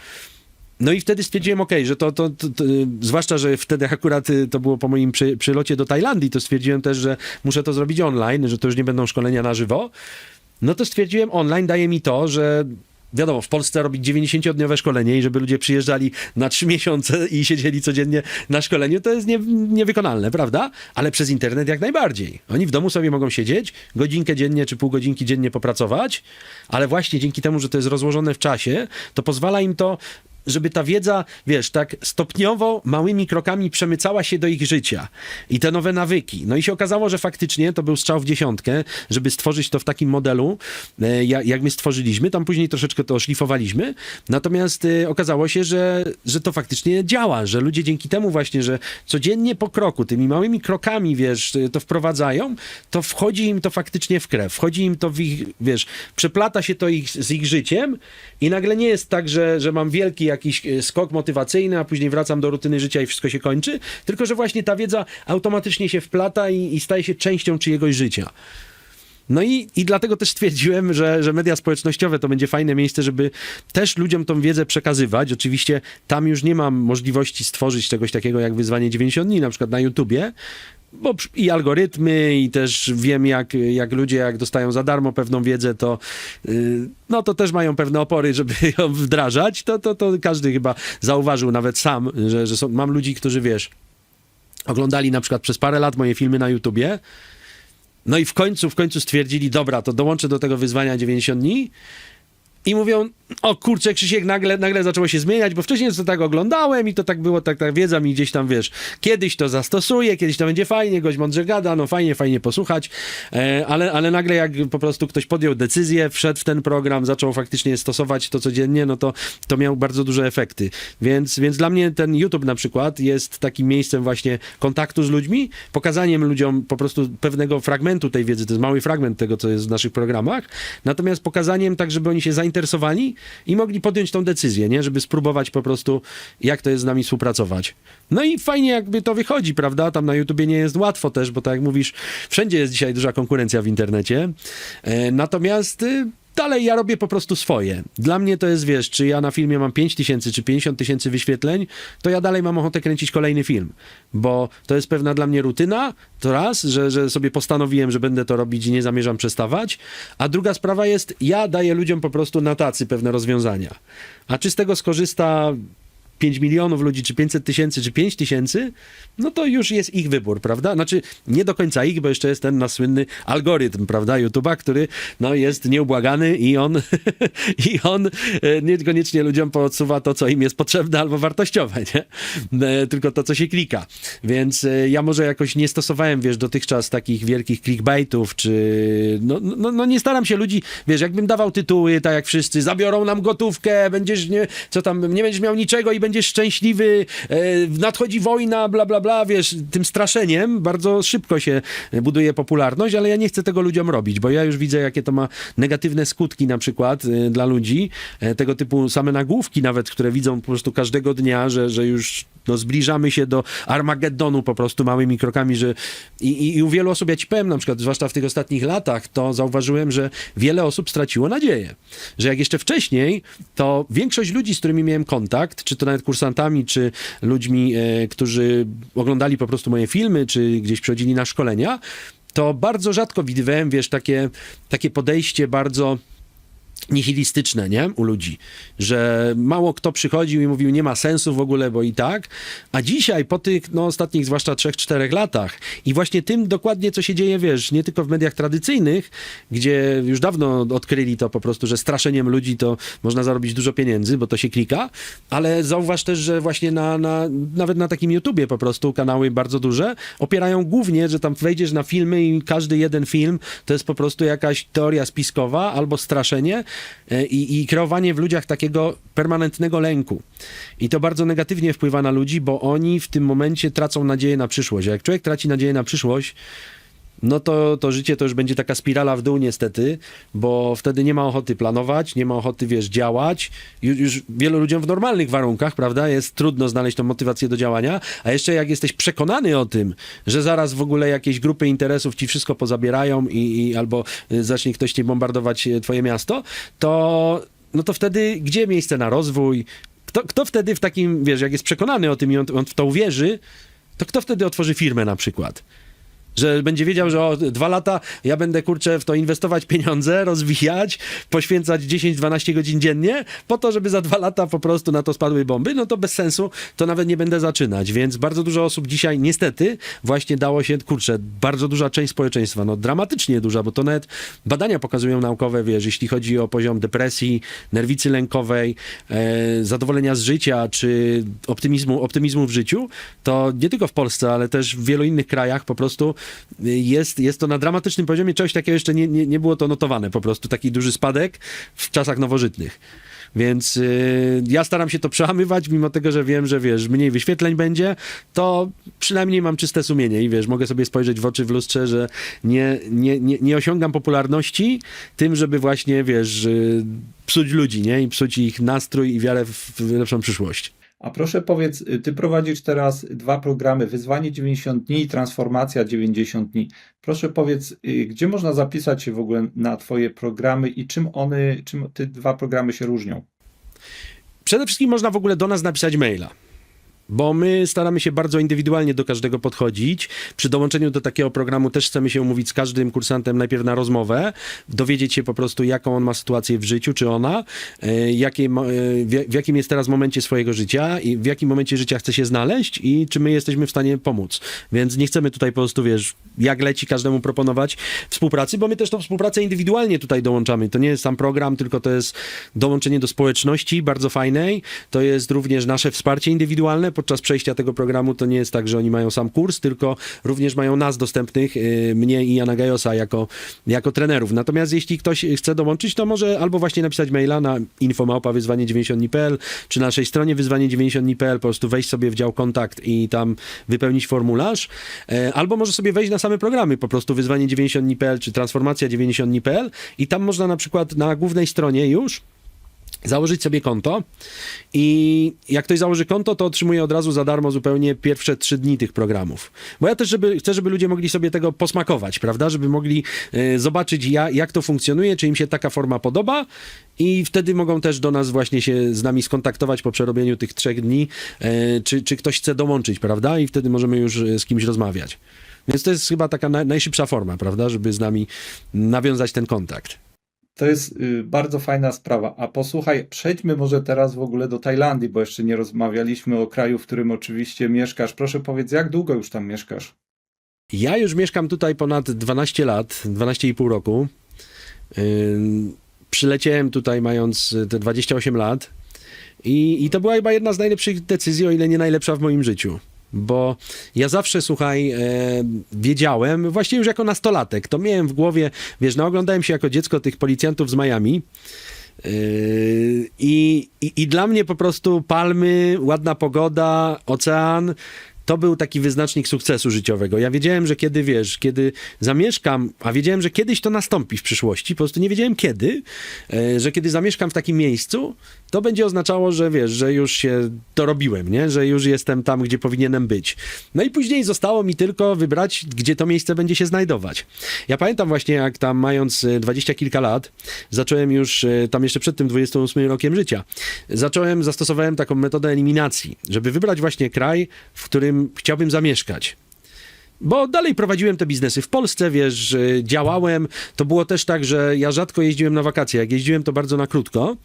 No i wtedy stwierdziłem, że to zwłaszcza, że wtedy akurat to było po moim przylocie do Tajlandii, to stwierdziłem też, że muszę to zrobić online, że to już nie będą szkolenia na żywo. No to stwierdziłem, online daje mi to, że wiadomo, w Polsce robić 90-dniowe szkolenie i żeby ludzie przyjeżdżali na 3 miesiące i siedzieli codziennie na szkoleniu, to jest niewykonalne, prawda? Ale przez internet jak najbardziej. Oni w domu sobie mogą siedzieć, godzinkę dziennie czy pół godzinki dziennie popracować, ale właśnie dzięki temu, że to jest rozłożone w czasie, to pozwala im to, żeby ta wiedza, wiesz, tak stopniowo, małymi krokami przemycała się do ich życia i te nowe nawyki. No i się okazało, że faktycznie to był strzał w dziesiątkę, żeby stworzyć to w takim modelu, jak my stworzyliśmy. Tam później troszeczkę to oszlifowaliśmy. Natomiast okazało się, że to faktycznie działa, że ludzie dzięki temu właśnie, że codziennie po kroku, tymi małymi krokami, wiesz, to wprowadzają, to wchodzi im to faktycznie w krew. Wchodzi im to w ich, wiesz, przeplata się to z ich życiem i nagle nie jest tak, że mam wielki jakiś skok motywacyjny, a później wracam do rutyny życia i wszystko się kończy, tylko że właśnie ta wiedza automatycznie się wplata i staje się częścią czyjegoś życia. No i dlatego też stwierdziłem, że media społecznościowe to będzie fajne miejsce, żeby też ludziom tą wiedzę przekazywać. Oczywiście tam już nie mam możliwości stworzyć czegoś takiego jak wyzwanie 90 dni, na przykład na YouTubie, bo i algorytmy i też wiem jak ludzie jak dostają za darmo pewną wiedzę, to no to też mają pewne opory, żeby ją wdrażać. To każdy chyba zauważył nawet sam, że mam ludzi, którzy wiesz, oglądali na przykład przez parę lat moje filmy na YouTubie, no i w końcu stwierdzili, dobra, to dołączę do tego wyzwania 90 dni i mówią, o kurczę, Krzysiek, nagle zaczęło się zmieniać, bo wcześniej to tak oglądałem i to tak było, tak wiedza mi gdzieś tam, wiesz, kiedyś to zastosuję, kiedyś to będzie fajnie, gość mądrze gada, no fajnie posłuchać, ale nagle jak po prostu ktoś podjął decyzję, wszedł w ten program, zaczął faktycznie stosować to codziennie, no to miał bardzo duże efekty. Więc dla mnie ten YouTube na przykład jest takim miejscem właśnie kontaktu z ludźmi, pokazaniem ludziom po prostu pewnego fragmentu tej wiedzy, to jest mały fragment tego, co jest w naszych programach, natomiast pokazaniem tak, żeby oni się zainteresowali i mogli podjąć tą decyzję, nie? Żeby spróbować po prostu, jak to jest z nami współpracować. No i fajnie jakby to wychodzi, prawda? Tam na YouTubie nie jest łatwo też, bo tak jak mówisz, wszędzie jest dzisiaj duża konkurencja w internecie. Natomiast dalej ja robię po prostu swoje. Dla mnie to jest, wiesz, czy ja na filmie mam 5 000 czy 50 000 wyświetleń, to ja dalej mam ochotę kręcić kolejny film, bo to jest pewna dla mnie rutyna, to raz, że sobie postanowiłem, że będę to robić i nie zamierzam przestawać, a druga sprawa jest, ja daję ludziom po prostu na tacy pewne rozwiązania. A czy z tego skorzysta 5 milionów ludzi, czy 500 000, czy 5 000, no to już jest ich wybór, prawda? Znaczy, nie do końca ich, bo jeszcze jest ten nasz słynny algorytm, prawda, YouTube'a, który no, jest nieubłagany i on niekoniecznie ludziom podsuwa to, co im jest potrzebne albo wartościowe, nie? Tylko to, co się klika. Więc ja może jakoś nie stosowałem, wiesz, dotychczas takich wielkich clickbaitów, czy no nie staram się ludzi, wiesz, jakbym dawał tytuły, tak jak wszyscy, zabiorą nam gotówkę, będziesz, nie będziesz miał niczego i będziesz szczęśliwy, nadchodzi wojna, bla, bla, bla, wiesz, tym straszeniem bardzo szybko się buduje popularność, ale ja nie chcę tego ludziom robić, bo ja już widzę, jakie to ma negatywne skutki na przykład dla ludzi, tego typu same nagłówki nawet, które widzą po prostu każdego dnia, że już no, zbliżamy się do Armagedonu po prostu małymi krokami, że i u wielu osób, ja ci powiem na przykład, zwłaszcza w tych ostatnich latach, to zauważyłem, że wiele osób straciło nadzieję, że jak jeszcze wcześniej, to większość ludzi, z którymi miałem kontakt, czy to nawet kursantami, czy ludźmi, którzy oglądali po prostu moje filmy, czy gdzieś przychodzili na szkolenia, to bardzo rzadko widywałem, wiesz, takie podejście bardzo nihilistyczne, nie? U ludzi, że mało kto przychodził i mówił, nie ma sensu w ogóle, bo i tak, a dzisiaj po tych, no ostatnich zwłaszcza 3-4 latach i właśnie tym dokładnie, co się dzieje, wiesz, nie tylko w mediach tradycyjnych, gdzie już dawno odkryli to po prostu, że straszeniem ludzi to można zarobić dużo pieniędzy, bo to się klika, ale zauważ też, że właśnie nawet na takim YouTubie po prostu kanały bardzo duże opierają głównie, że tam wejdziesz na filmy i każdy jeden film to jest po prostu jakaś teoria spiskowa albo straszenie, i kreowanie w ludziach takiego permanentnego lęku. I to bardzo negatywnie wpływa na ludzi, bo oni w tym momencie tracą nadzieję na przyszłość. A jak człowiek traci nadzieję na przyszłość, no to życie to już będzie taka spirala w dół niestety, bo wtedy nie ma ochoty planować, nie ma ochoty, wiesz, działać. Już wielu ludziom w normalnych warunkach, prawda, jest trudno znaleźć tą motywację do działania, a jeszcze jak jesteś przekonany o tym, że zaraz w ogóle jakieś grupy interesów ci wszystko pozabierają albo zacznie ktoś ci bombardować twoje miasto, no to wtedy gdzie miejsce na rozwój? Kto wtedy w takim, wiesz, jak jest przekonany o tym i on w to uwierzy, to kto wtedy otworzy firmę na przykład? Że będzie wiedział, że o 2 lata ja będę, kurczę, w to inwestować pieniądze, rozwijać, poświęcać 10-12 godzin dziennie, po to, żeby za 2 lata po prostu na to spadły bomby, no to bez sensu, to nawet nie będę zaczynać. Więc bardzo dużo osób dzisiaj niestety właśnie dało się, kurczę, bardzo duża część społeczeństwa, no dramatycznie duża, bo to nawet badania pokazują naukowe, wiesz, jeśli chodzi o poziom depresji, nerwicy lękowej, zadowolenia z życia, czy optymizmu w życiu, to nie tylko w Polsce, ale też w wielu innych krajach po prostu jest to na dramatycznym poziomie, czegoś takiego jeszcze nie było to notowane, po prostu taki duży spadek w czasach nowożytnych. Więc ja staram się to przełamywać, mimo tego, że wiem, że wiesz, mniej wyświetleń będzie, to przynajmniej mam czyste sumienie i wiesz, mogę sobie spojrzeć w oczy w lustrze, że nie osiągam popularności tym, żeby właśnie, wiesz, psuć ludzi, nie? I psuć ich nastrój i wiarę w lepszą przyszłość. A proszę powiedz, ty prowadzisz teraz 2 programy, Wyzwanie 90 dni i Transformacja 90 dni. Proszę powiedz, gdzie można zapisać się w ogóle na twoje programy i czym te 2 programy się różnią? Przede wszystkim można w ogóle do nas napisać maila. Bo my staramy się bardzo indywidualnie do każdego podchodzić. Przy dołączeniu do takiego programu też chcemy się umówić z każdym kursantem najpierw na rozmowę, dowiedzieć się po prostu, jaką on ma sytuację w życiu, czy ona, w jakim jest teraz momencie swojego życia i w jakim momencie życia chce się znaleźć i czy my jesteśmy w stanie pomóc. Więc nie chcemy tutaj po prostu, wiesz, jak leci każdemu proponować współpracy, bo my też tą współpracę indywidualnie tutaj dołączamy. To nie jest sam program, tylko to jest dołączenie do społeczności bardzo fajnej. To jest również nasze wsparcie indywidualne. Podczas przejścia tego programu to nie jest tak, że oni mają sam kurs, tylko również mają nas dostępnych, mnie i Jana Gajosa jako trenerów. Natomiast jeśli ktoś chce dołączyć, to może albo właśnie napisać maila na info@wyzwanie90dni.pl czy na naszej stronie wyzwanie90dni.pl, po prostu wejść sobie w dział kontakt i tam wypełnić formularz, albo może sobie wejść na same programy, po prostu wyzwanie90dni.pl czy transformacja 90dni.pl i tam można na przykład na głównej stronie już założyć sobie konto i jak ktoś założy konto, to otrzymuje od razu za darmo zupełnie pierwsze 3 dni tych programów. Bo ja też chcę, żeby ludzie mogli sobie tego posmakować, prawda? Żeby mogli zobaczyć, jak to funkcjonuje, czy im się taka forma podoba i wtedy mogą też do nas właśnie się z nami skontaktować po przerobieniu tych 3 dni, czy ktoś chce dołączyć, prawda? I wtedy możemy już z kimś rozmawiać. Więc to jest chyba taka najszybsza forma, prawda? Żeby z nami nawiązać ten kontakt. To jest bardzo fajna sprawa. A posłuchaj, przejdźmy może teraz w ogóle do Tajlandii, bo jeszcze nie rozmawialiśmy o kraju, w którym oczywiście mieszkasz. Proszę powiedz, jak długo już tam mieszkasz? Ja już mieszkam tutaj ponad 12 lat, 12,5 roku. Przyleciałem tutaj mając te 28 lat i to była chyba jedna z najlepszych decyzji, o ile nie najlepsza w moim życiu. Bo ja zawsze, słuchaj, wiedziałem, właśnie już jako nastolatek, to miałem w głowie, wiesz, no oglądałem się jako dziecko tych policjantów z Miami, I dla mnie po prostu palmy, ładna pogoda, ocean, to był taki wyznacznik sukcesu życiowego. Ja wiedziałem, że kiedy zamieszkam, a wiedziałem, że kiedyś to nastąpi w przyszłości, po prostu nie wiedziałem kiedy, że kiedy zamieszkam w takim miejscu, to będzie oznaczało, że że już się dorobiłem, nie? Że już jestem tam, gdzie powinienem być. No i później zostało mi tylko wybrać, gdzie to miejsce będzie się znajdować. Ja pamiętam właśnie, jak tam mając 20 kilka lat, zacząłem już, tam jeszcze przed tym 28 rokiem życia, zastosowałem taką metodę eliminacji, żeby wybrać właśnie kraj, w którym chciałbym zamieszkać. Bo dalej prowadziłem te biznesy w Polsce, działałem. To było też tak, że ja rzadko jeździłem na wakacje. Jak jeździłem, to bardzo na krótko,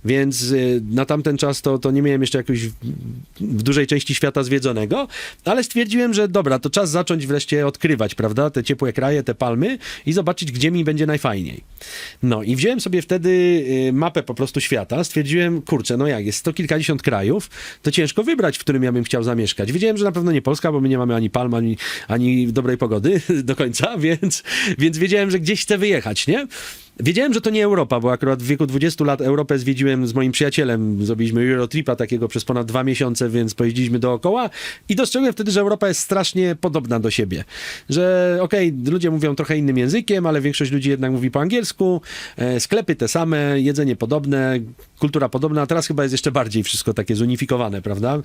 więc na tamten czas to nie miałem jeszcze jakoś w dużej części świata zwiedzonego, ale stwierdziłem, że dobra, to czas zacząć wreszcie odkrywać, prawda, te ciepłe kraje, te palmy i zobaczyć, gdzie mi będzie najfajniej. No i wziąłem sobie wtedy mapę po prostu świata. Stwierdziłem, kurczę, no jak jest 100 kilkadziesiąt krajów, to ciężko wybrać, w którym ja bym chciał zamieszkać. Wiedziałem, że na pewno nie Polska, bo my nie mamy ani palm, ani dobrej pogody do końca, więc wiedziałem, że gdzieś chcę wyjechać, nie? Wiedziałem, że to nie Europa, bo akurat w wieku 20 lat Europę zwiedziłem z moim przyjacielem. Zrobiliśmy Eurotripa takiego przez ponad 2 miesiące, więc pojeździliśmy dookoła i dostrzegłem wtedy, że Europa jest strasznie podobna do siebie. Że ludzie mówią trochę innym językiem, ale większość ludzi jednak mówi po angielsku, sklepy te same, jedzenie podobne, kultura podobna, a teraz chyba jest jeszcze bardziej wszystko takie zunifikowane, prawda?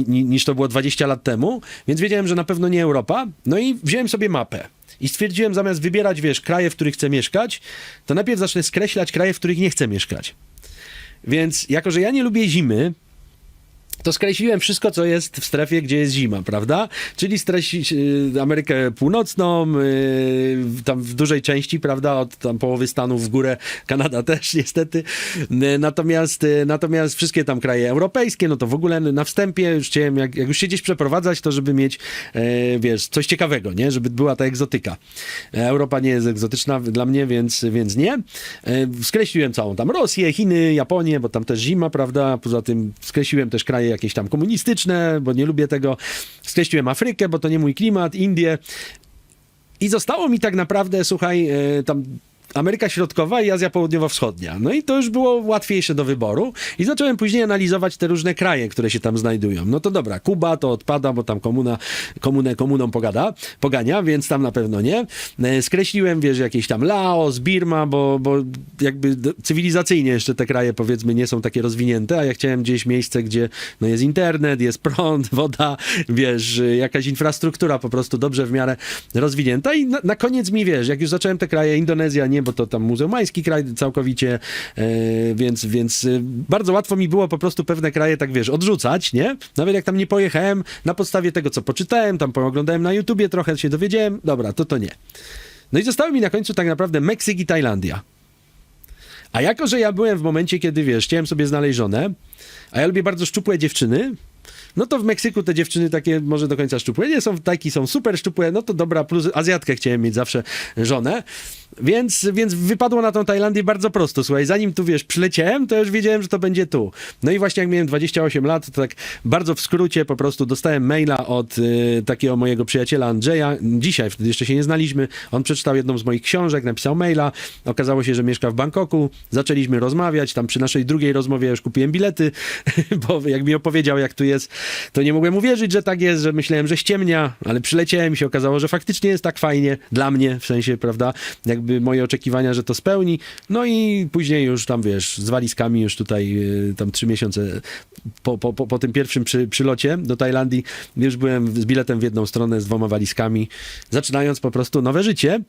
Niż to było 20 lat temu, więc wiedziałem, że na pewno nie Europa. No i wziąłem sobie mapę. I stwierdziłem, zamiast wybierać, kraje, w których chcę mieszkać, to najpierw zacznę skreślać kraje, w których nie chcę mieszkać. Więc jako, że ja nie lubię zimy, to skreśliłem wszystko, co jest w strefie, gdzie jest zima, prawda? Czyli Amerykę Północną, tam w dużej części, prawda, od tam połowy Stanów w górę, Kanada też niestety. Natomiast wszystkie tam kraje europejskie, no to w ogóle na wstępie już chciałem, jak już się gdzieś przeprowadzać, to żeby mieć, coś ciekawego, nie? Żeby była ta egzotyka. Europa nie jest egzotyczna dla mnie, więc nie. Skreśliłem całą tam Rosję, Chiny, Japonię, bo tam też zima, prawda? Poza tym skreśliłem też kraje jakieś tam komunistyczne, bo nie lubię tego. Skreśliłem Afrykę, bo to nie mój klimat, Indię. I zostało mi tak naprawdę, słuchaj, tam Ameryka Środkowa i Azja Południowo-Wschodnia. No i to już było łatwiejsze do wyboru i zacząłem później analizować te różne kraje, które się tam znajdują. No to dobra, Kuba to odpada, bo tam komuną pogania, więc tam na pewno nie. Skreśliłem, jakieś tam Laos, Birma, bo jakby cywilizacyjnie jeszcze te kraje, powiedzmy, nie są takie rozwinięte, a ja chciałem gdzieś miejsce, gdzie jest internet, jest prąd, woda, jakaś infrastruktura po prostu dobrze w miarę rozwinięta i na koniec mi, jak już zacząłem te kraje, Indonezja nie, bo to tam muzułmański kraj całkowicie, więc bardzo łatwo mi było po prostu pewne kraje tak, odrzucać, nie? Nawet jak tam nie pojechałem, na podstawie tego, co poczytałem, tam pooglądałem na YouTubie, trochę się dowiedziałem, dobra, to nie. No i zostały mi na końcu tak naprawdę Meksyk i Tajlandia. A jako, że ja byłem w momencie, kiedy, chciałem sobie znaleźć żonę, a ja lubię bardzo szczupłe dziewczyny, no to w Meksyku te dziewczyny takie może do końca szczupłe nie są, są super szczupłe, no to dobra, plus Azjatkę chciałem mieć zawsze żonę, więc wypadło na tą Tajlandię bardzo prosto, słuchaj, zanim tu, przyleciałem, to już wiedziałem, że to będzie tu. No i właśnie jak miałem 28 lat, to tak bardzo w skrócie po prostu dostałem maila od takiego mojego przyjaciela Andrzeja, dzisiaj, wtedy jeszcze się nie znaliśmy, on przeczytał jedną z moich książek, napisał maila, okazało się, że mieszka w Bangkoku, zaczęliśmy rozmawiać, tam przy naszej drugiej rozmowie już kupiłem bilety, bo jak mi opowiedział, jak tu jest, to nie mogłem uwierzyć, że tak jest, że myślałem, że ściemnia, ale przyleciałem i się okazało, że faktycznie jest tak fajnie dla mnie, w sensie, prawda, jakby moje oczekiwania, że to spełni. No i później już tam, z walizkami już tutaj tam 3 miesiące po tym pierwszym przylocie do Tajlandii już byłem z biletem w jedną stronę, z 2 walizkami, zaczynając po prostu nowe życie.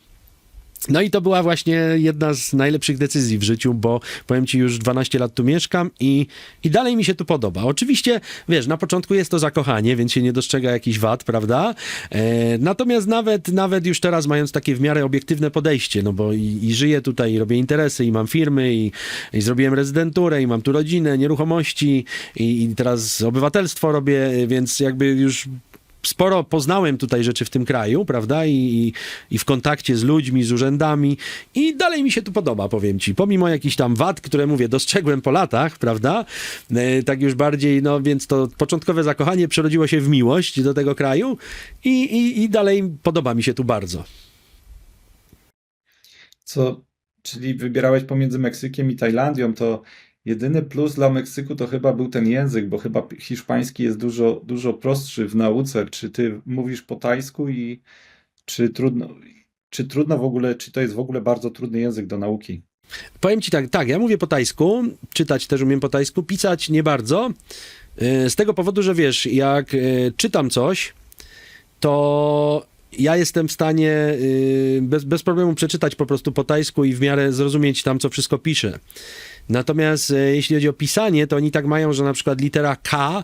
No i to była właśnie jedna z najlepszych decyzji w życiu, bo powiem ci, już 12 lat tu mieszkam i dalej mi się tu podoba. Oczywiście, na początku jest to zakochanie, więc się nie dostrzega jakichś wad, prawda? Natomiast nawet już teraz, mając takie w miarę obiektywne podejście, no bo i żyję tutaj, i robię interesy, i mam firmy, i zrobiłem rezydenturę, i mam tu rodzinę, nieruchomości, i teraz obywatelstwo robię, więc jakby już sporo poznałem tutaj rzeczy w tym kraju, prawda, i w kontakcie z ludźmi, z urzędami i dalej mi się tu podoba, powiem ci, pomimo jakichś tam wad, które, mówię, dostrzegłem po latach, prawda, tak już bardziej, no więc to początkowe zakochanie przerodziło się w miłość do tego kraju i dalej podoba mi się tu bardzo. Co czyli wybierałeś pomiędzy Meksykiem i Tajlandią, to jedyny plus dla Meksyku to chyba był ten język, bo chyba hiszpański jest dużo prostszy w nauce. Czy ty mówisz po tajsku i czy trudno, czy trudno w ogóle, czy to jest w ogóle bardzo trudny język do nauki? Powiem ci tak, ja mówię po tajsku, czytać też umiem po tajsku, pisać nie bardzo, z tego powodu, że wiesz, jak czytam coś, to ja jestem w stanie bez problemu przeczytać po prostu po tajsku i w miarę zrozumieć tam, co wszystko pisze. Natomiast jeśli chodzi o pisanie, to oni tak mają, że na przykład litera K,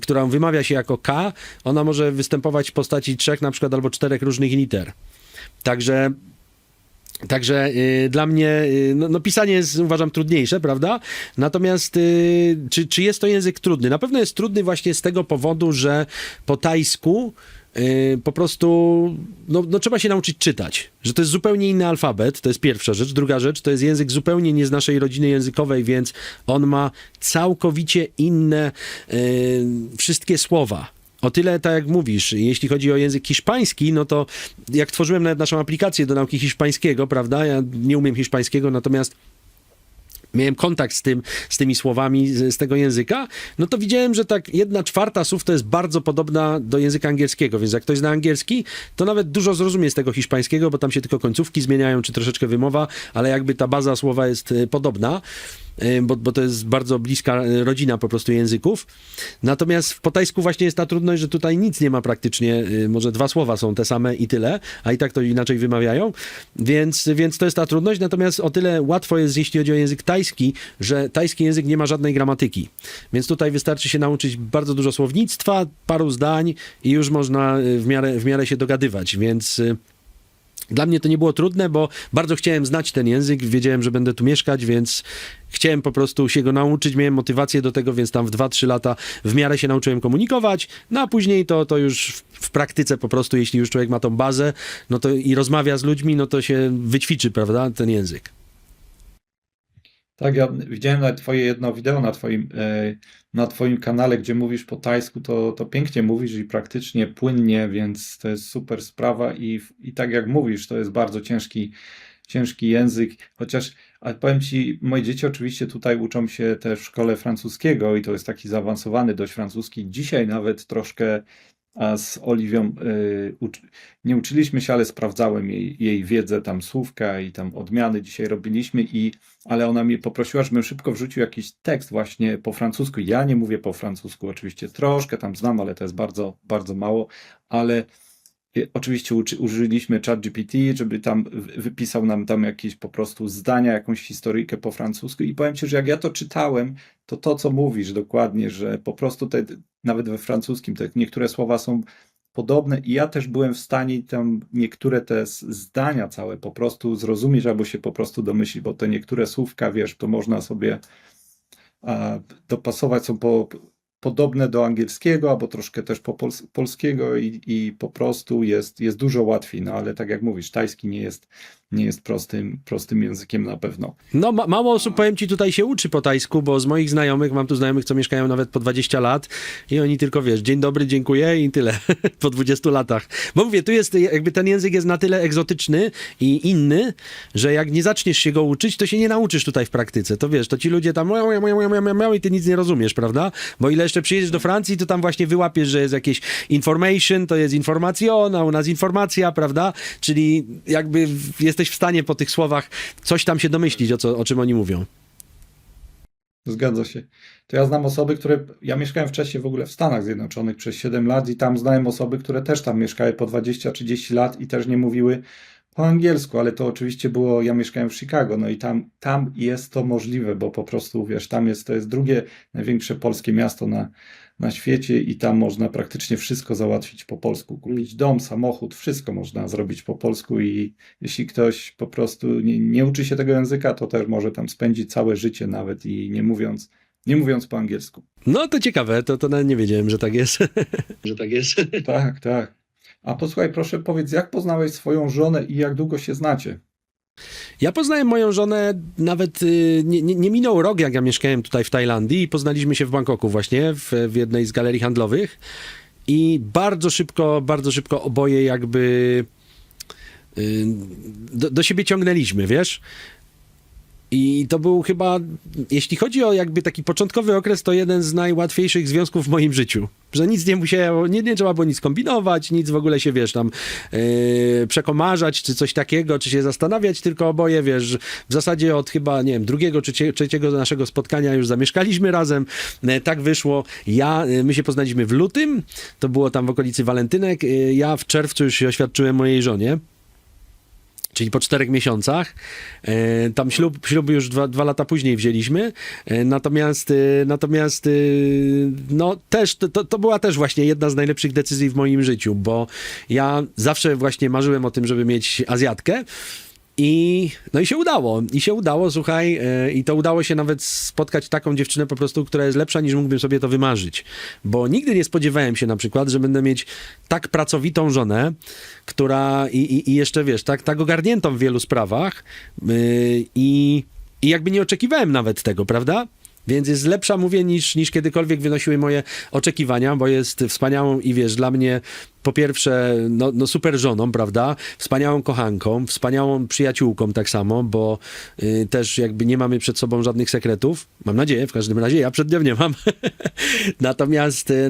którą wymawia się jako K, ona może występować w postaci 3 na przykład albo 4 różnych liter. Także dla mnie no pisanie jest, uważam, trudniejsze, prawda? Natomiast czy jest to język trudny? Na pewno jest trudny właśnie z tego powodu, że po tajsku po prostu no trzeba się nauczyć czytać, że to jest zupełnie inny alfabet, to jest pierwsza rzecz. Druga rzecz, to jest język zupełnie nie z naszej rodziny językowej, więc on ma całkowicie inne wszystkie słowa. O tyle, tak jak mówisz, jeśli chodzi o język hiszpański, no to jak tworzyłem nawet naszą aplikację do nauki hiszpańskiego, prawda, ja nie umiem hiszpańskiego, natomiast miałem kontakt z tymi słowami z tego języka, no to widziałem, że tak 1/4 słów to jest bardzo podobna do języka angielskiego, więc jak ktoś zna angielski, to nawet dużo zrozumie z tego hiszpańskiego, bo tam się tylko końcówki zmieniają, czy troszeczkę wymowa, ale jakby ta baza słowa jest podobna, bo to jest bardzo bliska rodzina po prostu języków. Natomiast w po tajsku właśnie jest ta trudność, że tutaj nic nie ma praktycznie, może 2 słowa są te same i tyle, a i tak to inaczej wymawiają, więc to jest ta trudność, natomiast o tyle łatwo jest, jeśli chodzi o język tajski, że tajski język nie ma żadnej gramatyki, więc tutaj wystarczy się nauczyć bardzo dużo słownictwa, paru zdań i już można w miarę się dogadywać, więc dla mnie to nie było trudne, bo bardzo chciałem znać ten język, wiedziałem, że będę tu mieszkać, więc chciałem po prostu się go nauczyć, miałem motywację do tego, więc tam w 2-3 lata w miarę się nauczyłem komunikować, no a później to już w praktyce po prostu, jeśli już człowiek ma tą bazę, no to i rozmawia z ludźmi, no to się wyćwiczy, prawda, ten język. Tak, ja widziałem nawet twoje jedno wideo na twoim kanale, gdzie mówisz po tajsku, to pięknie mówisz i praktycznie płynnie, więc to jest super sprawa i tak jak mówisz, to jest bardzo ciężki język, chociaż ale powiem ci, moje dzieci oczywiście tutaj uczą się też w szkole francuskiego i to jest taki zaawansowany dość francuski. Dzisiaj nawet troszkę z Oliwią nie uczyliśmy się, ale sprawdzałem jej wiedzę, tam słówka i tam odmiany dzisiaj robiliśmy, ale ona mnie poprosiła, żebym szybko wrzucił jakiś tekst właśnie po francusku. Ja nie mówię po francusku, oczywiście troszkę tam znam, ale to jest bardzo, bardzo mało, ale oczywiście użyliśmy ChatGPT, żeby tam wypisał nam tam jakieś po prostu zdania, jakąś historyjkę po francusku i powiem ci, że jak ja to czytałem, to co mówisz dokładnie, że po prostu nawet we francuskim te niektóre słowa są podobne i ja też byłem w stanie tam niektóre te zdania całe po prostu zrozumieć albo się po prostu domyślić, bo te niektóre słówka, wiesz, to można sobie dopasować, są podobne do angielskiego, albo troszkę też po polskiego i po prostu jest dużo łatwiej, no ale tak jak mówisz, tajski nie jest prostym językiem na pewno. No, mało osób, powiem ci, tutaj się uczy po tajsku, bo z moich znajomych, mam tu znajomych, co mieszkają nawet po 20 lat i oni tylko, wiesz, dzień dobry, dziękuję i tyle, po 20 latach. Bo mówię, tu jest, jakby ten język jest na tyle egzotyczny i inny, że jak nie zaczniesz się go uczyć, to się nie nauczysz tutaj w praktyce. To wiesz, to ci ludzie tam miał i ty nic nie rozumiesz, prawda? Bo ile jeszcze przyjedziesz do Francji, to tam właśnie wyłapiesz, że jest jakieś information, to jest informacjon, a u nas informacja, prawda? Czyli jakby jesteś w stanie po tych słowach coś tam się domyślić, o czym oni mówią. Zgadza się. To ja znam osoby, ja mieszkałem wcześniej w ogóle w Stanach Zjednoczonych przez 7 lat i tam znałem osoby, które też tam mieszkały po 20-30 lat i też nie mówiły po angielsku, ale to oczywiście było, ja mieszkałem w Chicago, no i tam jest to możliwe, bo po prostu, wiesz, to jest drugie największe polskie miasto na świecie i tam można praktycznie wszystko załatwić po polsku. Kupić dom, samochód, wszystko można zrobić po polsku i jeśli ktoś po prostu nie uczy się tego języka, to też może tam spędzić całe życie nawet i nie mówiąc po angielsku. No to ciekawe, to nawet nie wiedziałem, że tak jest. że tak jest. Tak, tak. A posłuchaj, proszę powiedz, jak poznałeś swoją żonę i jak długo się znacie? Ja poznałem moją żonę nawet, nie minął rok, jak ja mieszkałem tutaj w Tajlandii i poznaliśmy się w Bangkoku właśnie, w jednej z galerii handlowych i bardzo szybko oboje jakby do siebie ciągnęliśmy, wiesz? I to był chyba, jeśli chodzi o jakby taki początkowy okres, to jeden z najłatwiejszych związków w moim życiu. Że nic nie musiało, nie trzeba było nic kombinować, nic w ogóle się, wiesz, tam przekomarzać, czy coś takiego, czy się zastanawiać, tylko oboje, wiesz, w zasadzie od chyba, nie wiem, drugiego czy trzeciego naszego spotkania już zamieszkaliśmy razem. Tak wyszło. My się poznaliśmy w lutym, to było tam w okolicy walentynek. Ja w czerwcu już się oświadczyłem mojej żonie. Czyli po 4 miesiącach. Tam ślub już 2 lata później wzięliśmy. Natomiast no też to była też właśnie jedna z najlepszych decyzji w moim życiu, bo ja zawsze właśnie marzyłem o tym, żeby mieć Azjatkę. No i się udało, słuchaj, i to udało się nawet spotkać taką dziewczynę po prostu, która jest lepsza niż mógłbym sobie to wymarzyć, bo nigdy nie spodziewałem się na przykład, że będę mieć tak pracowitą żonę, która i jeszcze, wiesz, tak ogarniętą w wielu sprawach i jakby nie oczekiwałem nawet tego, prawda? Więc jest lepsza, mówię, niż kiedykolwiek wynosiły moje oczekiwania, bo jest wspaniałą i wiesz, dla mnie po pierwsze, no super żoną, prawda? Wspaniałą kochanką, wspaniałą przyjaciółką tak samo, bo też jakby nie mamy przed sobą żadnych sekretów. Mam nadzieję, w każdym razie, ja przed nią nie mam.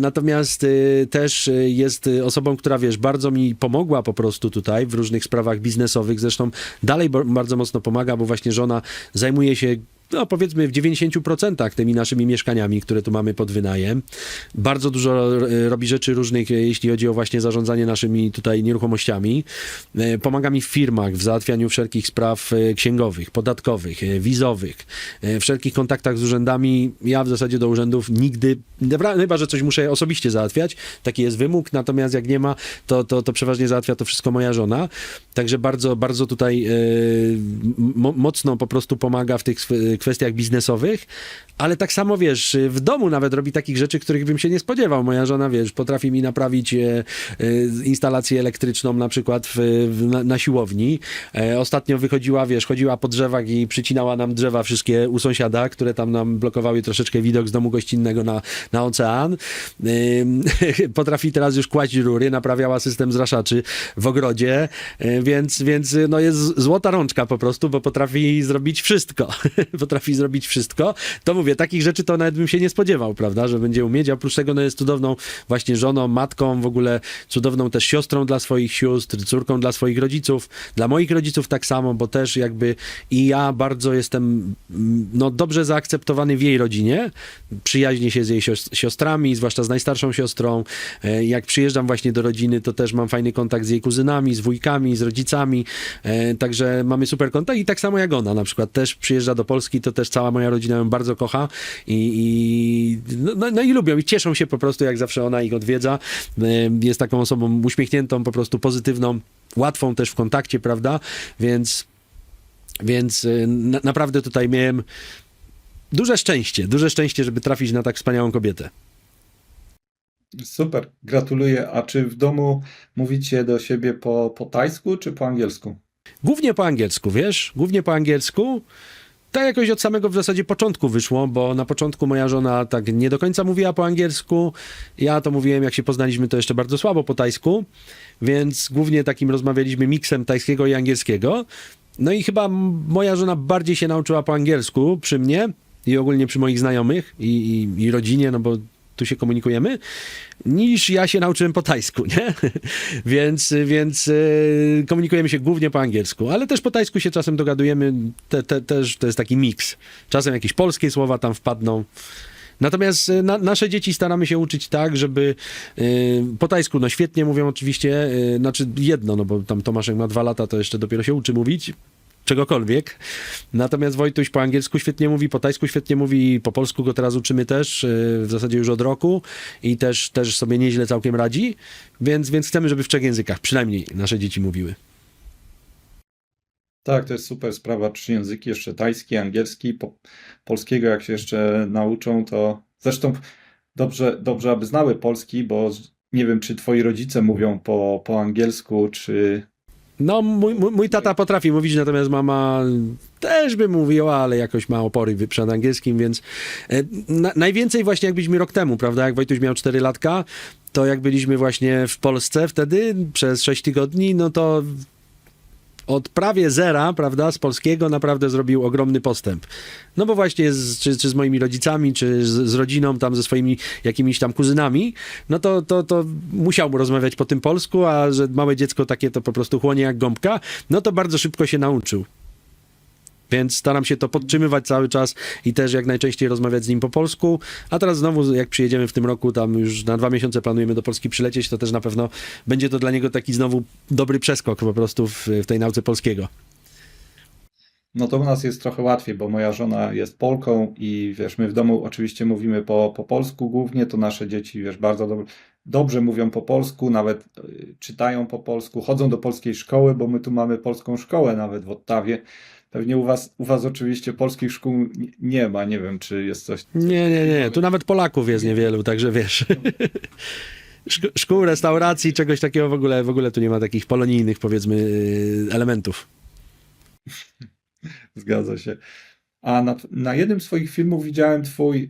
Natomiast też jest osobą, która, wiesz, bardzo mi pomogła po prostu tutaj w różnych sprawach biznesowych. Zresztą dalej bardzo mocno pomaga, bo właśnie żona zajmuje się, no powiedzmy w 90% tymi naszymi mieszkaniami, które tu mamy pod wynajem. Bardzo dużo robi rzeczy różnych, jeśli chodzi o właśnie zarządzanie naszymi tutaj nieruchomościami. Pomaga mi w firmach, w załatwianiu wszelkich spraw księgowych, podatkowych, wizowych, wszelkich kontaktach z urzędami. Ja w zasadzie do urzędów nigdy, chyba że coś muszę osobiście załatwiać, taki jest wymóg, natomiast jak nie ma, to przeważnie załatwia to wszystko moja żona. Także bardzo, bardzo tutaj mocno po prostu pomaga w tych kwestiach biznesowych, ale tak samo, wiesz, w domu nawet robi takich rzeczy, których bym się nie spodziewał. Moja żona, wiesz, potrafi mi naprawić instalację elektryczną na przykład na siłowni. Ostatnio chodziła po drzewach i przycinała nam drzewa wszystkie u sąsiada, które tam nam blokowały troszeczkę widok z domu gościnnego na ocean. Potrafi teraz już kłaść rury, naprawiała system zraszaczy w ogrodzie, więc no jest złota rączka po prostu, bo potrafi zrobić wszystko. To mówię, takich rzeczy to nawet bym się nie spodziewał, prawda, że będzie umieć, a oprócz tego no jest cudowną właśnie żoną, matką, w ogóle cudowną też siostrą dla swoich sióstr, córką dla swoich rodziców, dla moich rodziców tak samo, bo też jakby i ja bardzo jestem no dobrze zaakceptowany w jej rodzinie, przyjaźnię się z jej siostrami, zwłaszcza z najstarszą siostrą, jak przyjeżdżam właśnie do rodziny, to też mam fajny kontakt z jej kuzynami, z wujkami, z rodzicami, także mamy super kontakt i tak samo jak ona na przykład też przyjeżdża do Polski, to też cała moja rodzina ją bardzo kocha no i lubią i cieszą się po prostu, jak zawsze ona ich odwiedza. Jest taką osobą uśmiechniętą, po prostu pozytywną, łatwą też w kontakcie, prawda? Więc naprawdę tutaj miałem duże szczęście, żeby trafić na tak wspaniałą kobietę. Super, gratuluję. A czy w domu mówicie do siebie po tajsku czy po angielsku? Głównie po angielsku, wiesz? Głównie po angielsku. Tak jakoś od samego w zasadzie początku wyszło, bo na początku moja żona tak nie do końca mówiła po angielsku. Ja to mówiłem, jak się poznaliśmy, to jeszcze bardzo słabo po tajsku, więc głównie takim rozmawialiśmy miksem tajskiego i angielskiego. No i chyba moja żona bardziej się nauczyła po angielsku przy mnie i ogólnie przy moich znajomych i rodzinie, no bo tu się komunikujemy, niż ja się nauczyłem po tajsku, nie? więc komunikujemy się głównie po angielsku, ale też po tajsku się czasem dogadujemy, też to jest taki miks. Czasem jakieś polskie słowa tam wpadną. Natomiast nasze dzieci staramy się uczyć tak, żeby po tajsku, no świetnie mówią oczywiście, znaczy jedno, no bo tam Tomaszek ma 2 lata, to jeszcze dopiero się uczy mówić, czegokolwiek. Natomiast Wojtuś po angielsku świetnie mówi, po tajsku świetnie mówi, po polsku go teraz uczymy też, w zasadzie już od roku i też sobie nieźle całkiem radzi, więc chcemy, żeby w 3 językach przynajmniej nasze dzieci mówiły. Tak, to jest super sprawa, 3 języki, jeszcze tajski, angielski, polskiego jak się jeszcze nauczą, to zresztą dobrze, aby znały polski, bo nie wiem, czy twoi rodzice mówią po angielsku, czy... No, mój tata potrafi mówić, natomiast mama też by mówiła, ale jakoś ma opory przed angielskim, więc najwięcej właśnie jak byliśmy rok temu, prawda, jak Wojtuś miał 4 latka, to jak byliśmy właśnie w Polsce wtedy przez 6 tygodni, no to od prawie zera, prawda, z polskiego naprawdę zrobił ogromny postęp. No bo właśnie czy z moimi rodzicami, czy z rodziną tam, ze swoimi jakimiś tam kuzynami, no to musiał rozmawiać po tym polsku, a że małe dziecko takie to po prostu chłonie jak gąbka, no to bardzo szybko się nauczył. Więc staram się to podtrzymywać cały czas i też jak najczęściej rozmawiać z nim po polsku. A teraz znowu, jak przyjedziemy w tym roku, tam już na 2 miesiące planujemy do Polski przylecieć, to też na pewno będzie to dla niego taki znowu dobry przeskok po prostu w tej nauce polskiego. No to u nas jest trochę łatwiej, bo moja żona jest Polką i wiesz, my w domu oczywiście mówimy po polsku głównie, to nasze dzieci, wiesz, bardzo dobrze mówią po polsku, nawet czytają po polsku, chodzą do polskiej szkoły, bo my tu mamy polską szkołę nawet w Ottawie. Pewnie u was oczywiście polskich szkół nie ma, nie wiem, czy jest coś. Nie, tu nawet Polaków jest niewielu, także wiesz. Szkół, restauracji, czegoś takiego w ogóle tu nie ma takich polonijnych, powiedzmy, elementów. Zgadza się. A na jednym z swoich filmów widziałem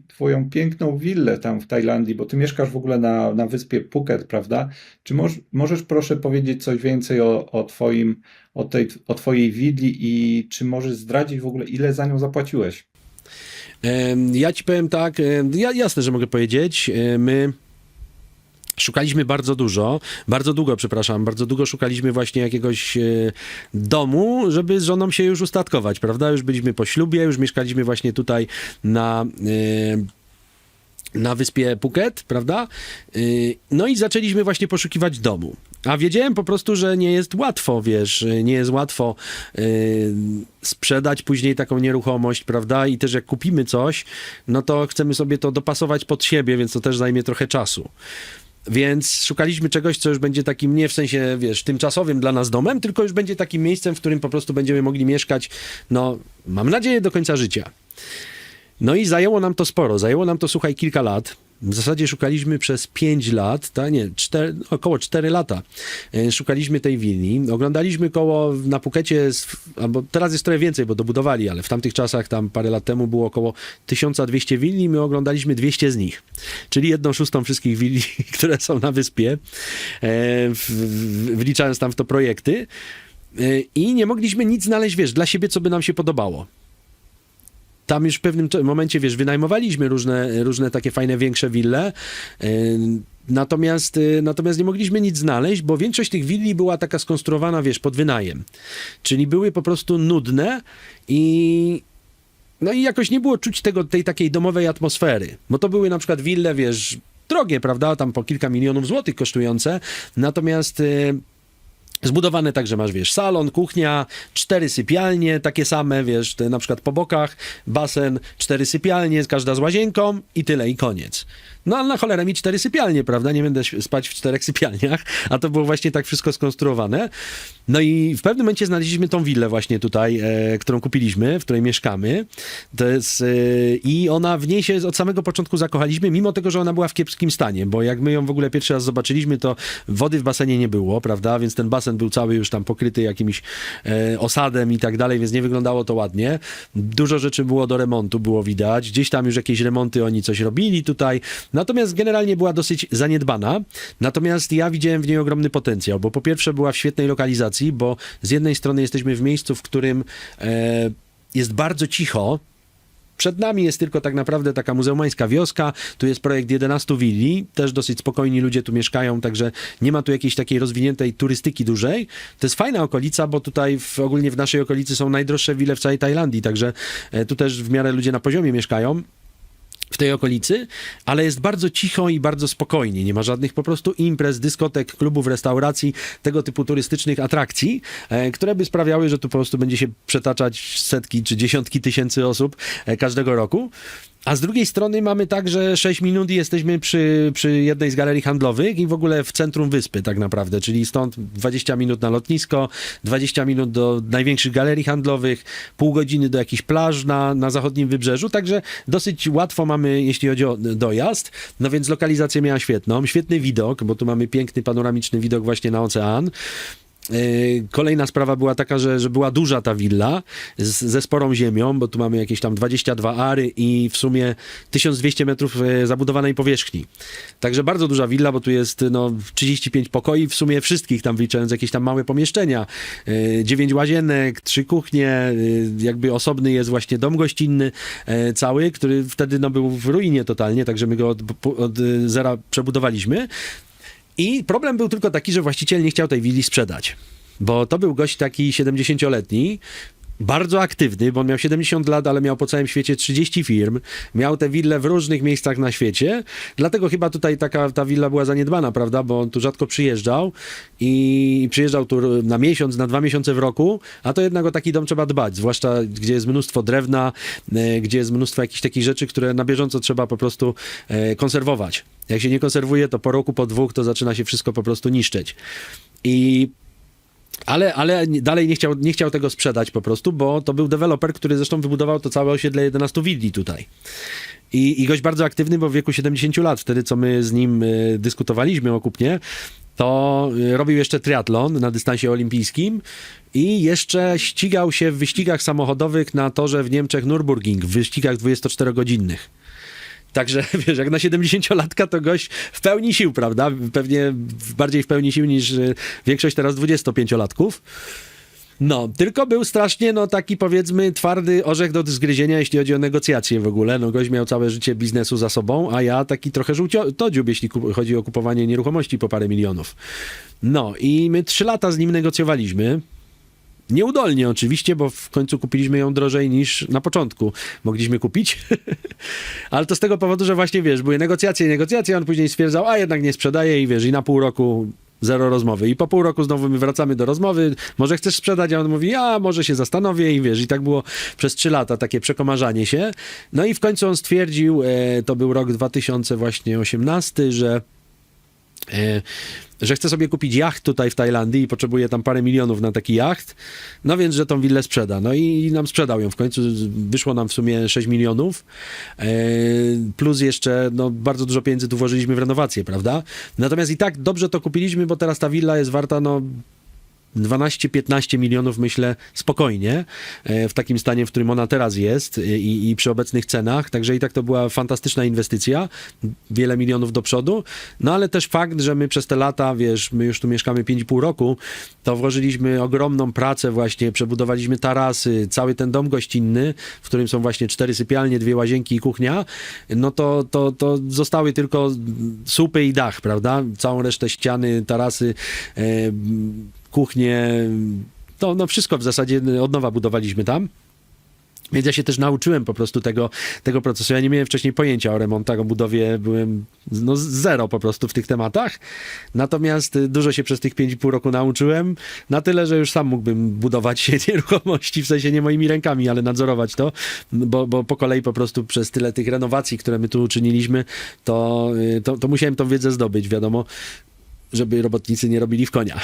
twoją piękną willę tam w Tajlandii, bo ty mieszkasz w ogóle na wyspie Phuket, prawda? Czy możesz proszę powiedzieć coś więcej o twojej willi i czy możesz zdradzić w ogóle, ile za nią zapłaciłeś? Ja ci powiem tak, jasne, że mogę powiedzieć, my szukaliśmy bardzo długo szukaliśmy właśnie jakiegoś domu, żeby z żoną się już ustatkować, prawda? Już byliśmy po ślubie, już mieszkaliśmy właśnie tutaj na wyspie Phuket, prawda? No i zaczęliśmy właśnie poszukiwać domu. A wiedziałem po prostu, że nie jest łatwo, wiesz, nie jest łatwo sprzedać później taką nieruchomość, prawda? I też jak kupimy coś, no to chcemy sobie to dopasować pod siebie, więc to też zajmie trochę czasu. Więc szukaliśmy czegoś, co już będzie takim, nie w sensie, wiesz, tymczasowym dla nas domem, tylko już będzie takim miejscem, w którym po prostu będziemy mogli mieszkać, no, mam nadzieję, do końca życia. No i zajęło nam to sporo, słuchaj, kilka lat. W zasadzie szukaliśmy przez 5 lat, około 4 lata. Szukaliśmy tej willi. Oglądaliśmy na Phukecie, albo teraz jest trochę więcej, bo dobudowali, ale w tamtych czasach, tam parę lat temu było około 1200 willi, my oglądaliśmy 200 z nich. Czyli 1/6 wszystkich willi, które są na wyspie, wliczając tam w to projekty. I nie mogliśmy nic znaleźć, wiesz, dla siebie, co by nam się podobało. Tam już w pewnym momencie, wiesz, wynajmowaliśmy różne takie fajne, większe wille, natomiast nie mogliśmy nic znaleźć, bo większość tych willi była taka skonstruowana, wiesz, pod wynajem. Czyli były po prostu nudne i jakoś nie było czuć tej takiej domowej atmosfery. Bo to były na przykład wille, wiesz, drogie, prawda, tam po kilka milionów złotych kosztujące, natomiast zbudowane tak, że masz, wiesz, salon, kuchnia, 4 sypialnie, takie same, wiesz, te na przykład po bokach, basen, 4 sypialnie, każda z łazienką i tyle, i koniec. No ale na cholerę mi 4 sypialnie, prawda? Nie będę spać w 4 sypialniach, a to było właśnie tak wszystko skonstruowane. No i w pewnym momencie znaleźliśmy tą willę właśnie tutaj, którą kupiliśmy, w której mieszkamy. To jest, i w niej się od samego początku zakochaliśmy, mimo tego, że ona była w kiepskim stanie, bo jak my ją w ogóle pierwszy raz zobaczyliśmy, to wody w basenie nie było, prawda? Więc ten basen był cały już tam pokryty jakimś osadem i tak dalej, więc nie wyglądało to ładnie. Dużo rzeczy było do remontu, było widać. Gdzieś tam już jakieś remonty oni coś robili tutaj. Natomiast generalnie była dosyć zaniedbana. Natomiast ja widziałem w niej ogromny potencjał, bo po pierwsze była w świetnej lokalizacji, bo z jednej strony jesteśmy w miejscu, w którym jest bardzo cicho. Przed nami jest tylko tak naprawdę taka muzełmańska wioska, tu jest projekt 11 willi, też dosyć spokojni ludzie tu mieszkają, także nie ma tu jakiejś takiej rozwiniętej turystyki dużej. To jest fajna okolica, bo tutaj ogólnie w naszej okolicy są najdroższe wille w całej Tajlandii, także tu też w miarę ludzie na poziomie mieszkają w tej okolicy, ale jest bardzo cicho i bardzo spokojnie. Nie ma żadnych po prostu imprez, dyskotek, klubów, restauracji, tego typu turystycznych atrakcji, które by sprawiały, że tu po prostu będzie się przetaczać setki czy dziesiątki tysięcy osób każdego roku. A z drugiej strony mamy tak, że 6 minut i jesteśmy przy jednej z galerii handlowych i w ogóle w centrum wyspy tak naprawdę, czyli stąd 20 minut na lotnisko, 20 minut do największych galerii handlowych, pół godziny do jakichś plaż na zachodnim wybrzeżu, także dosyć łatwo mamy, jeśli chodzi o dojazd, no więc lokalizację miała świetną, świetny widok, bo tu mamy piękny, panoramiczny widok właśnie na ocean. Kolejna sprawa była taka, że była duża ta willa ze sporą ziemią, bo tu mamy jakieś tam 22 ary i w sumie 1200 metrów zabudowanej powierzchni. Także bardzo duża willa, bo tu jest 35 pokoi, w sumie wszystkich tam wliczając jakieś tam małe pomieszczenia. 9 łazienek, 3 kuchnie, jakby osobny jest właśnie dom gościnny cały, który wtedy był w ruinie totalnie, także my go od zera przebudowaliśmy. I problem był tylko taki, że właściciel nie chciał tej willi sprzedać, bo to był gość taki 70-letni, bardzo aktywny, bo on miał 70 lat, ale miał po całym świecie 30 firm, miał te wille w różnych miejscach na świecie, dlatego chyba tutaj ta willa była zaniedbana, prawda, bo on tu rzadko przyjeżdżał i przyjeżdżał tu na miesiąc, na 2 miesiące w roku, a to jednak o taki dom trzeba dbać, zwłaszcza gdzie jest mnóstwo drewna, gdzie jest mnóstwo jakichś takich rzeczy, które na bieżąco trzeba po prostu konserwować. Jak się nie konserwuje, to po roku, po 2 to zaczyna się wszystko po prostu niszczyć. Ale dalej nie chciał tego sprzedać po prostu, bo to był deweloper, który zresztą wybudował to całe osiedle 11 willi tutaj. I gość bardzo aktywny, bo w wieku 70 lat, wtedy co my z nim dyskutowaliśmy o kupnie, to robił jeszcze triatlon na dystansie olimpijskim i jeszcze ścigał się w wyścigach samochodowych na torze w Niemczech Nürburgring, w wyścigach 24-godzinnych. Także, wiesz, jak na 70-latka to gość w pełni sił, prawda? Pewnie bardziej w pełni sił niż większość teraz 25-latków. Tylko był strasznie, taki powiedzmy twardy orzech do zgryzienia, jeśli chodzi o negocjacje w ogóle. Gość miał całe życie biznesu za sobą, a ja taki trochę żółtodziób, jeśli chodzi o kupowanie nieruchomości po parę milionów. I my 3 lata z nim negocjowaliśmy. Nieudolnie oczywiście, bo w końcu kupiliśmy ją drożej niż na początku mogliśmy kupić. Ale to z tego powodu, że właśnie, wiesz, były negocjacje, on później stwierdzał, a jednak nie sprzedaje i wiesz, i na pół roku zero rozmowy. I po pół roku znowu my wracamy do rozmowy, może chcesz sprzedać, a on mówi, a może się zastanowię i wiesz, i tak było przez 3 lata takie przekomarzanie się. I w końcu on stwierdził, to był rok 2018, że chce sobie kupić jacht tutaj w Tajlandii i potrzebuje tam parę milionów na taki jacht, więc, że tą willę sprzeda. I nam sprzedał ją w końcu, wyszło nam w sumie 6 milionów, plus jeszcze, bardzo dużo pieniędzy tu włożyliśmy w renowację, prawda? Natomiast i tak dobrze to kupiliśmy, bo teraz ta willa jest warta, 12-15 milionów, myślę, spokojnie, w takim stanie, w którym ona teraz jest i przy obecnych cenach, także i tak to była fantastyczna inwestycja, wiele milionów do przodu, ale też fakt, że my przez te lata, wiesz, my już tu mieszkamy 5,5 roku, to włożyliśmy ogromną pracę właśnie, przebudowaliśmy tarasy, cały ten dom gościnny, w którym są właśnie 4 sypialnie, 2 łazienki i kuchnia, to zostały tylko słupy i dach, prawda? Całą resztę ściany, tarasy, kuchnię, wszystko w zasadzie od nowa budowaliśmy tam. Więc ja się też nauczyłem po prostu tego procesu. Ja nie miałem wcześniej pojęcia o remontach, o budowie, byłem zero po prostu w tych tematach. Natomiast dużo się przez tych 5,5 roku nauczyłem, na tyle, że już sam mógłbym budować nieruchomości, w sensie nie moimi rękami, ale nadzorować to, bo po kolei po prostu przez tyle tych renowacji, które my tu uczyniliśmy, to musiałem tą wiedzę zdobyć, wiadomo, żeby robotnicy nie robili w konia.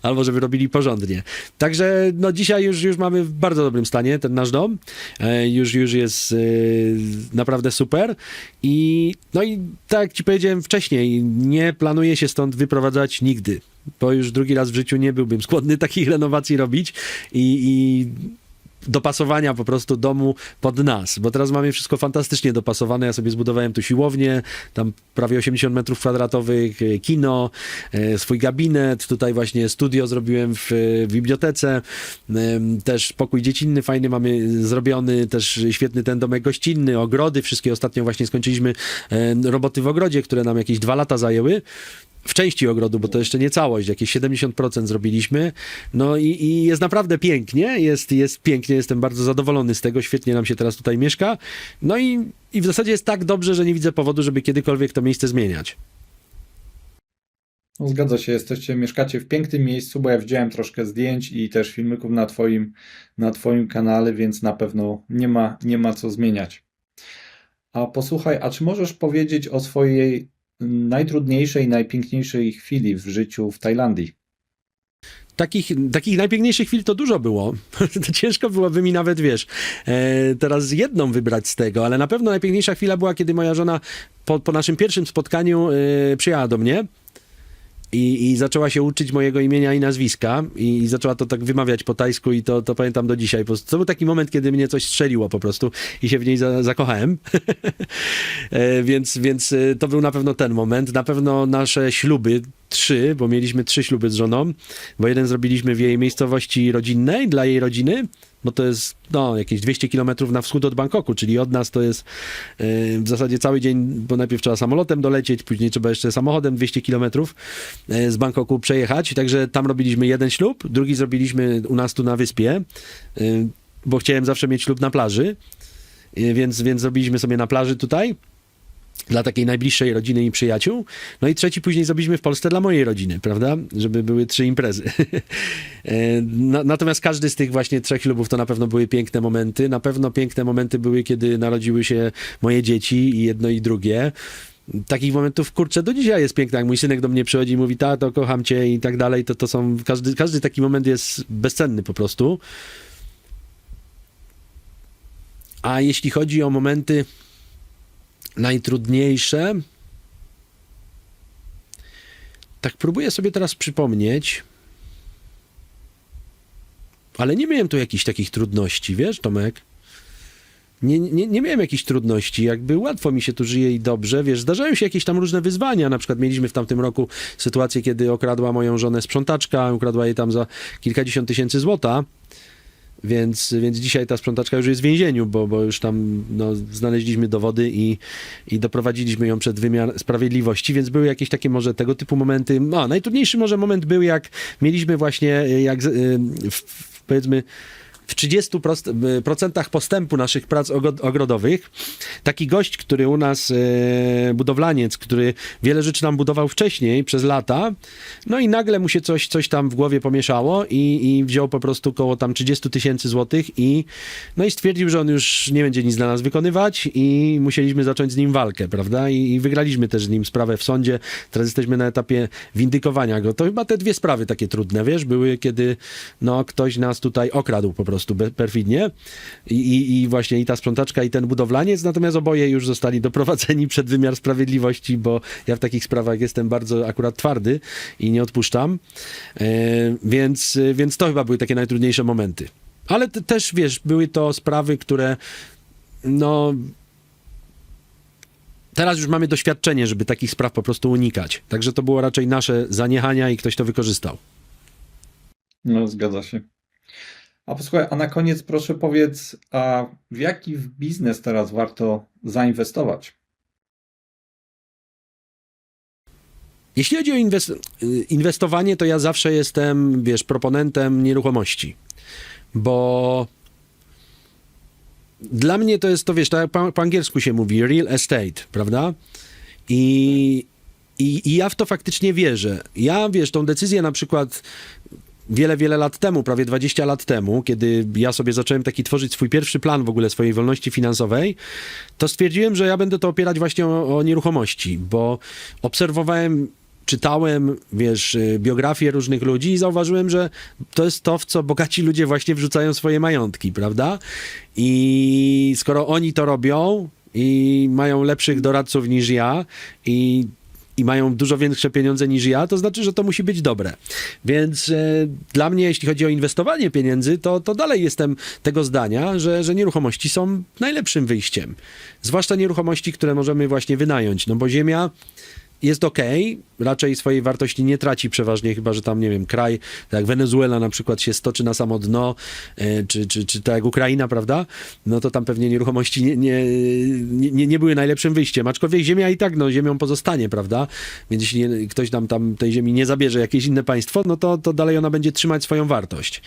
Albo żeby robili porządnie. Także dzisiaj już mamy w bardzo dobrym stanie ten nasz dom. Już jest naprawdę super. I tak jak ci powiedziałem wcześniej, nie planuję się stąd wyprowadzać nigdy. Bo już drugi raz w życiu nie byłbym skłonny takich renowacji robić i dopasowania po prostu domu pod nas, bo teraz mamy wszystko fantastycznie dopasowane. Ja sobie zbudowałem tu siłownię, tam prawie 80 metrów kwadratowych, kino, swój gabinet, tutaj właśnie studio zrobiłem w bibliotece, też pokój dziecinny fajny mamy zrobiony, też świetny ten domek gościnny, ogrody, wszystkie ostatnio właśnie skończyliśmy roboty w ogrodzie, które nam jakieś 2 lata zajęły. W części ogrodu, bo to jeszcze nie całość, jakieś 70% zrobiliśmy. I jest naprawdę pięknie, jest pięknie, jestem bardzo zadowolony z tego, świetnie nam się teraz tutaj mieszka. I w zasadzie jest tak dobrze, że nie widzę powodu, żeby kiedykolwiek to miejsce zmieniać. Zgadza się, mieszkacie w pięknym miejscu, bo ja widziałem troszkę zdjęć i też filmików na twoim kanale, więc na pewno nie ma co zmieniać. A posłuchaj, czy możesz powiedzieć o swojej najtrudniejszej, najpiękniejszej chwili w życiu w Tajlandii? Takich najpiękniejszych chwil to dużo było. To ciężko byłoby mi nawet, wiesz, teraz jedną wybrać z tego, ale na pewno najpiękniejsza chwila była, kiedy moja żona po naszym pierwszym spotkaniu przyjechała do mnie i zaczęła się uczyć mojego imienia i nazwiska i zaczęła to tak wymawiać po tajsku i to pamiętam do dzisiaj. Po prostu to był taki moment, kiedy mnie coś strzeliło po prostu i się w niej zakochałem. Więc to był na pewno ten moment. Na pewno nasze śluby, 3, bo mieliśmy 3 śluby z żoną, bo jeden zrobiliśmy w jej miejscowości rodzinnej dla jej rodziny, bo to jest jakieś 200 kilometrów na wschód od Bangkoku, czyli od nas to jest w zasadzie cały dzień, bo najpierw trzeba samolotem dolecieć, później trzeba jeszcze samochodem 200 kilometrów z Bangkoku przejechać, także tam robiliśmy jeden ślub, drugi zrobiliśmy u nas tu na wyspie, bo chciałem zawsze mieć ślub na plaży, więc zrobiliśmy sobie na plaży tutaj, dla takiej najbliższej rodziny i przyjaciół. No i trzeci później zrobiliśmy w Polsce dla mojej rodziny, prawda? Żeby były 3 imprezy. Natomiast każdy z tych właśnie 3 ślubów to na pewno były piękne momenty. Na pewno piękne momenty były, kiedy narodziły się moje dzieci i jedno i drugie. Takich momentów, kurczę, do dzisiaj jest piękne. Jak mój synek do mnie przychodzi i mówi, tato, kocham cię i tak dalej, to są, każdy taki moment jest bezcenny po prostu. A jeśli chodzi o momenty najtrudniejsze, tak próbuję sobie teraz przypomnieć, ale nie miałem tu jakichś takich trudności, wiesz, Tomek? Nie miałem jakichś trudności, jakby łatwo mi się tu żyje i dobrze, wiesz, zdarzają się jakieś tam różne wyzwania, na przykład mieliśmy w tamtym roku sytuację, kiedy okradła moją żonę sprzątaczka, ukradła jej tam za kilkadziesiąt tysięcy złota, więc dzisiaj ta sprzątaczka już jest w więzieniu, bo już tam znaleźliśmy dowody i doprowadziliśmy ją przed wymiar sprawiedliwości, więc były jakieś takie może tego typu momenty. Najtrudniejszy może moment był, jak mieliśmy właśnie, powiedzmy, w 30% postępu naszych prac ogrodowych taki gość, który u nas, budowlaniec, który wiele rzeczy nam budował wcześniej, przez lata, no i nagle mu się coś tam w głowie pomieszało i wziął po prostu koło tam 30 tysięcy złotych i stwierdził, że on już nie będzie nic dla nas wykonywać i musieliśmy zacząć z nim walkę, prawda? I wygraliśmy też z nim sprawę w sądzie. Teraz jesteśmy na etapie windykowania go. To chyba te 2 sprawy takie trudne, wiesz, były, kiedy ktoś nas tutaj okradł po prostu perfidnie i właśnie i ta sprzątaczka i ten budowlaniec, natomiast oboje już zostali doprowadzeni przed wymiar sprawiedliwości, bo ja w takich sprawach jestem bardzo akurat twardy i nie odpuszczam, więc to chyba były takie najtrudniejsze momenty. Ale też, wiesz, były to sprawy, które teraz już mamy doświadczenie, żeby takich spraw po prostu unikać. Także to było raczej nasze zaniechania i ktoś to wykorzystał. No, zgadza się. A posłuchaj, a na koniec proszę powiedz, a w jaki biznes teraz warto zainwestować? Jeśli chodzi o inwestowanie, to ja zawsze jestem, wiesz, proponentem nieruchomości, bo dla mnie to jest to, wiesz, tak jak po angielsku się mówi, real estate, prawda? I ja w to faktycznie wierzę. Ja, wiesz, tą decyzję na przykład wiele lat temu, prawie 20 lat temu, kiedy ja sobie zacząłem tworzyć swój pierwszy plan w ogóle swojej wolności finansowej, to stwierdziłem, że ja będę to opierać właśnie o nieruchomości, bo obserwowałem, czytałem, wiesz, biografie różnych ludzi i zauważyłem, że to jest to, w co bogaci ludzie właśnie wrzucają swoje majątki, prawda? I skoro oni to robią i mają lepszych doradców niż ja i mają dużo większe pieniądze niż ja, to znaczy, że to musi być dobre. Więc dla mnie, jeśli chodzi o inwestowanie pieniędzy, to dalej jestem tego zdania, że nieruchomości są najlepszym wyjściem. Zwłaszcza nieruchomości, które możemy właśnie wynająć, bo ziemia jest okej, raczej swojej wartości nie traci przeważnie, chyba że tam, nie wiem, kraj, tak jak Wenezuela na przykład się stoczy na samo dno, czy tak jak Ukraina, prawda? No to tam pewnie nieruchomości nie były najlepszym wyjściem, aczkolwiek ziemia i tak, ziemią pozostanie, prawda? Więc jeśli ktoś tam tej ziemi nie zabierze, jakieś inne państwo, no to dalej ona będzie trzymać swoją wartość.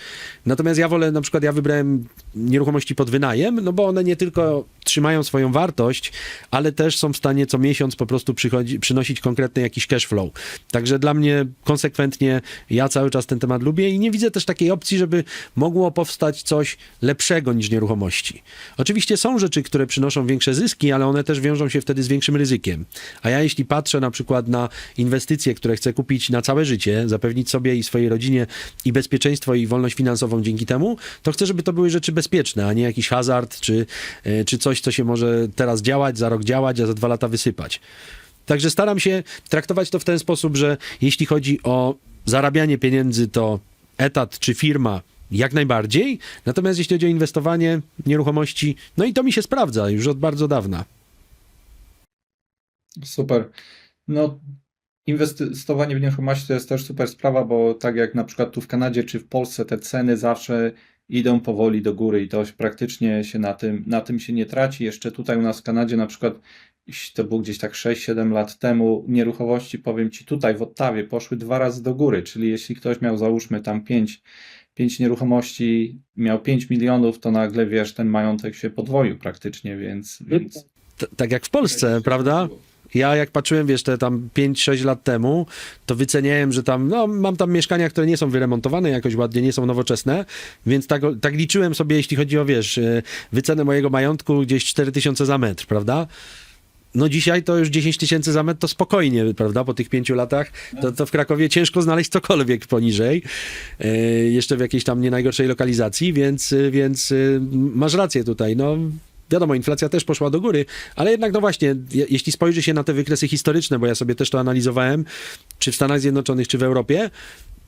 Natomiast ja wolę, na przykład ja wybrałem nieruchomości pod wynajem, bo one nie tylko trzymają swoją wartość, ale też są w stanie co miesiąc po prostu przynosić konkretny jakiś cash flow. Także dla mnie konsekwentnie ja cały czas ten temat lubię i nie widzę też takiej opcji, żeby mogło powstać coś lepszego niż nieruchomości. Oczywiście są rzeczy, które przynoszą większe zyski, ale one też wiążą się wtedy z większym ryzykiem. A ja jeśli patrzę na przykład na inwestycje, które chcę kupić na całe życie, zapewnić sobie i swojej rodzinie i bezpieczeństwo i wolność finansową dzięki temu, to chcę, żeby to były rzeczy bezpieczne, a nie jakiś hazard czy coś, co się może teraz działać, za rok działać, a za 2 lata wysypać. Także staram się traktować to w ten sposób, że jeśli chodzi o zarabianie pieniędzy, to etat czy firma jak najbardziej. Natomiast jeśli chodzi o inwestowanie w nieruchomości, no i to mi się sprawdza już od bardzo dawna. Super. No, inwestowanie w nieruchomości to jest też super sprawa, bo tak jak na przykład tu w Kanadzie czy w Polsce te ceny zawsze idą powoli do góry i to praktycznie się na tym się nie traci. Jeszcze tutaj u nas w Kanadzie na przykład to było gdzieś tak 6-7 lat temu, nieruchomości, powiem Ci, tutaj w Ottawie poszły 2 razy do góry, czyli jeśli ktoś miał załóżmy tam 5 nieruchomości, miał 5 milionów, to nagle wiesz, ten majątek się podwoił praktycznie, więc Tak jak w Polsce, prawda? Ja jak patrzyłem, wiesz, te tam 5-6 lat temu, to wyceniałem, że tam, no mam tam mieszkania, które nie są wyremontowane jakoś ładnie, nie są nowoczesne, więc tak liczyłem sobie, jeśli chodzi o, wiesz, wycenę mojego majątku gdzieś 4000 za metr, prawda? No dzisiaj to już 10 tysięcy za metr to spokojnie, prawda, po tych 5 latach, to w Krakowie ciężko znaleźć cokolwiek poniżej, jeszcze w jakiejś tam nie najgorszej lokalizacji, więc masz rację tutaj, no. Wiadomo, inflacja też poszła do góry, ale jednak, no właśnie, jeśli spojrzy się na te wykresy historyczne, bo ja sobie też to analizowałem, czy w Stanach Zjednoczonych, czy w Europie,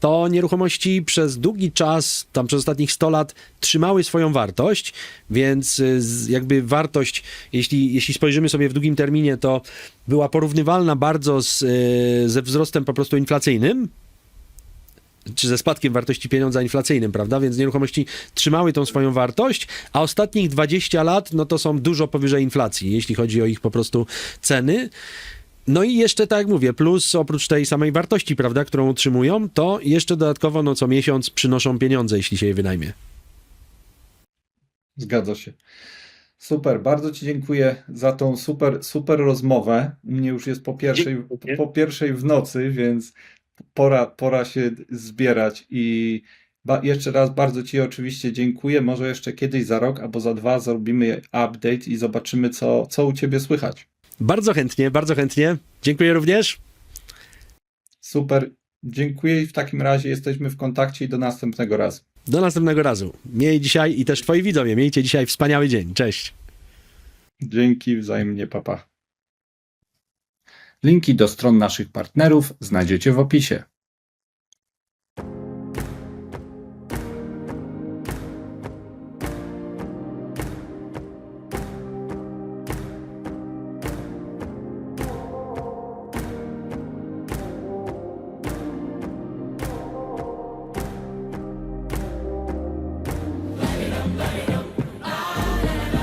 to nieruchomości przez długi czas, tam przez ostatnich 100 lat, trzymały swoją wartość, więc jakby wartość, jeśli spojrzymy sobie w długim terminie, to była porównywalna bardzo ze wzrostem po prostu inflacyjnym, czy ze spadkiem wartości pieniądza inflacyjnym, prawda? Więc nieruchomości trzymały tą swoją wartość, a ostatnich 20 lat, no to są dużo powyżej inflacji, jeśli chodzi o ich po prostu ceny. No i jeszcze, tak jak mówię, plus oprócz tej samej wartości, prawda, którą utrzymują, to jeszcze dodatkowo, no co miesiąc przynoszą pieniądze, jeśli się je wynajmie. zgadza się. Super, bardzo Ci dziękuję za tą super rozmowę. U mnie już jest po pierwszej w nocy, więc pora się zbierać i jeszcze raz bardzo Ci oczywiście dziękuję. Może jeszcze kiedyś za rok albo za 2 zrobimy update i zobaczymy, co u Ciebie słychać. Bardzo chętnie, bardzo chętnie. Dziękuję również. Super, dziękuję i w takim razie jesteśmy w kontakcie i do następnego razu. Do następnego razu. Miej dzisiaj i też Twoi widzowie, miejcie dzisiaj wspaniały dzień. Cześć. Dzięki wzajemnie, papa. Linki do stron naszych partnerów znajdziecie w opisie.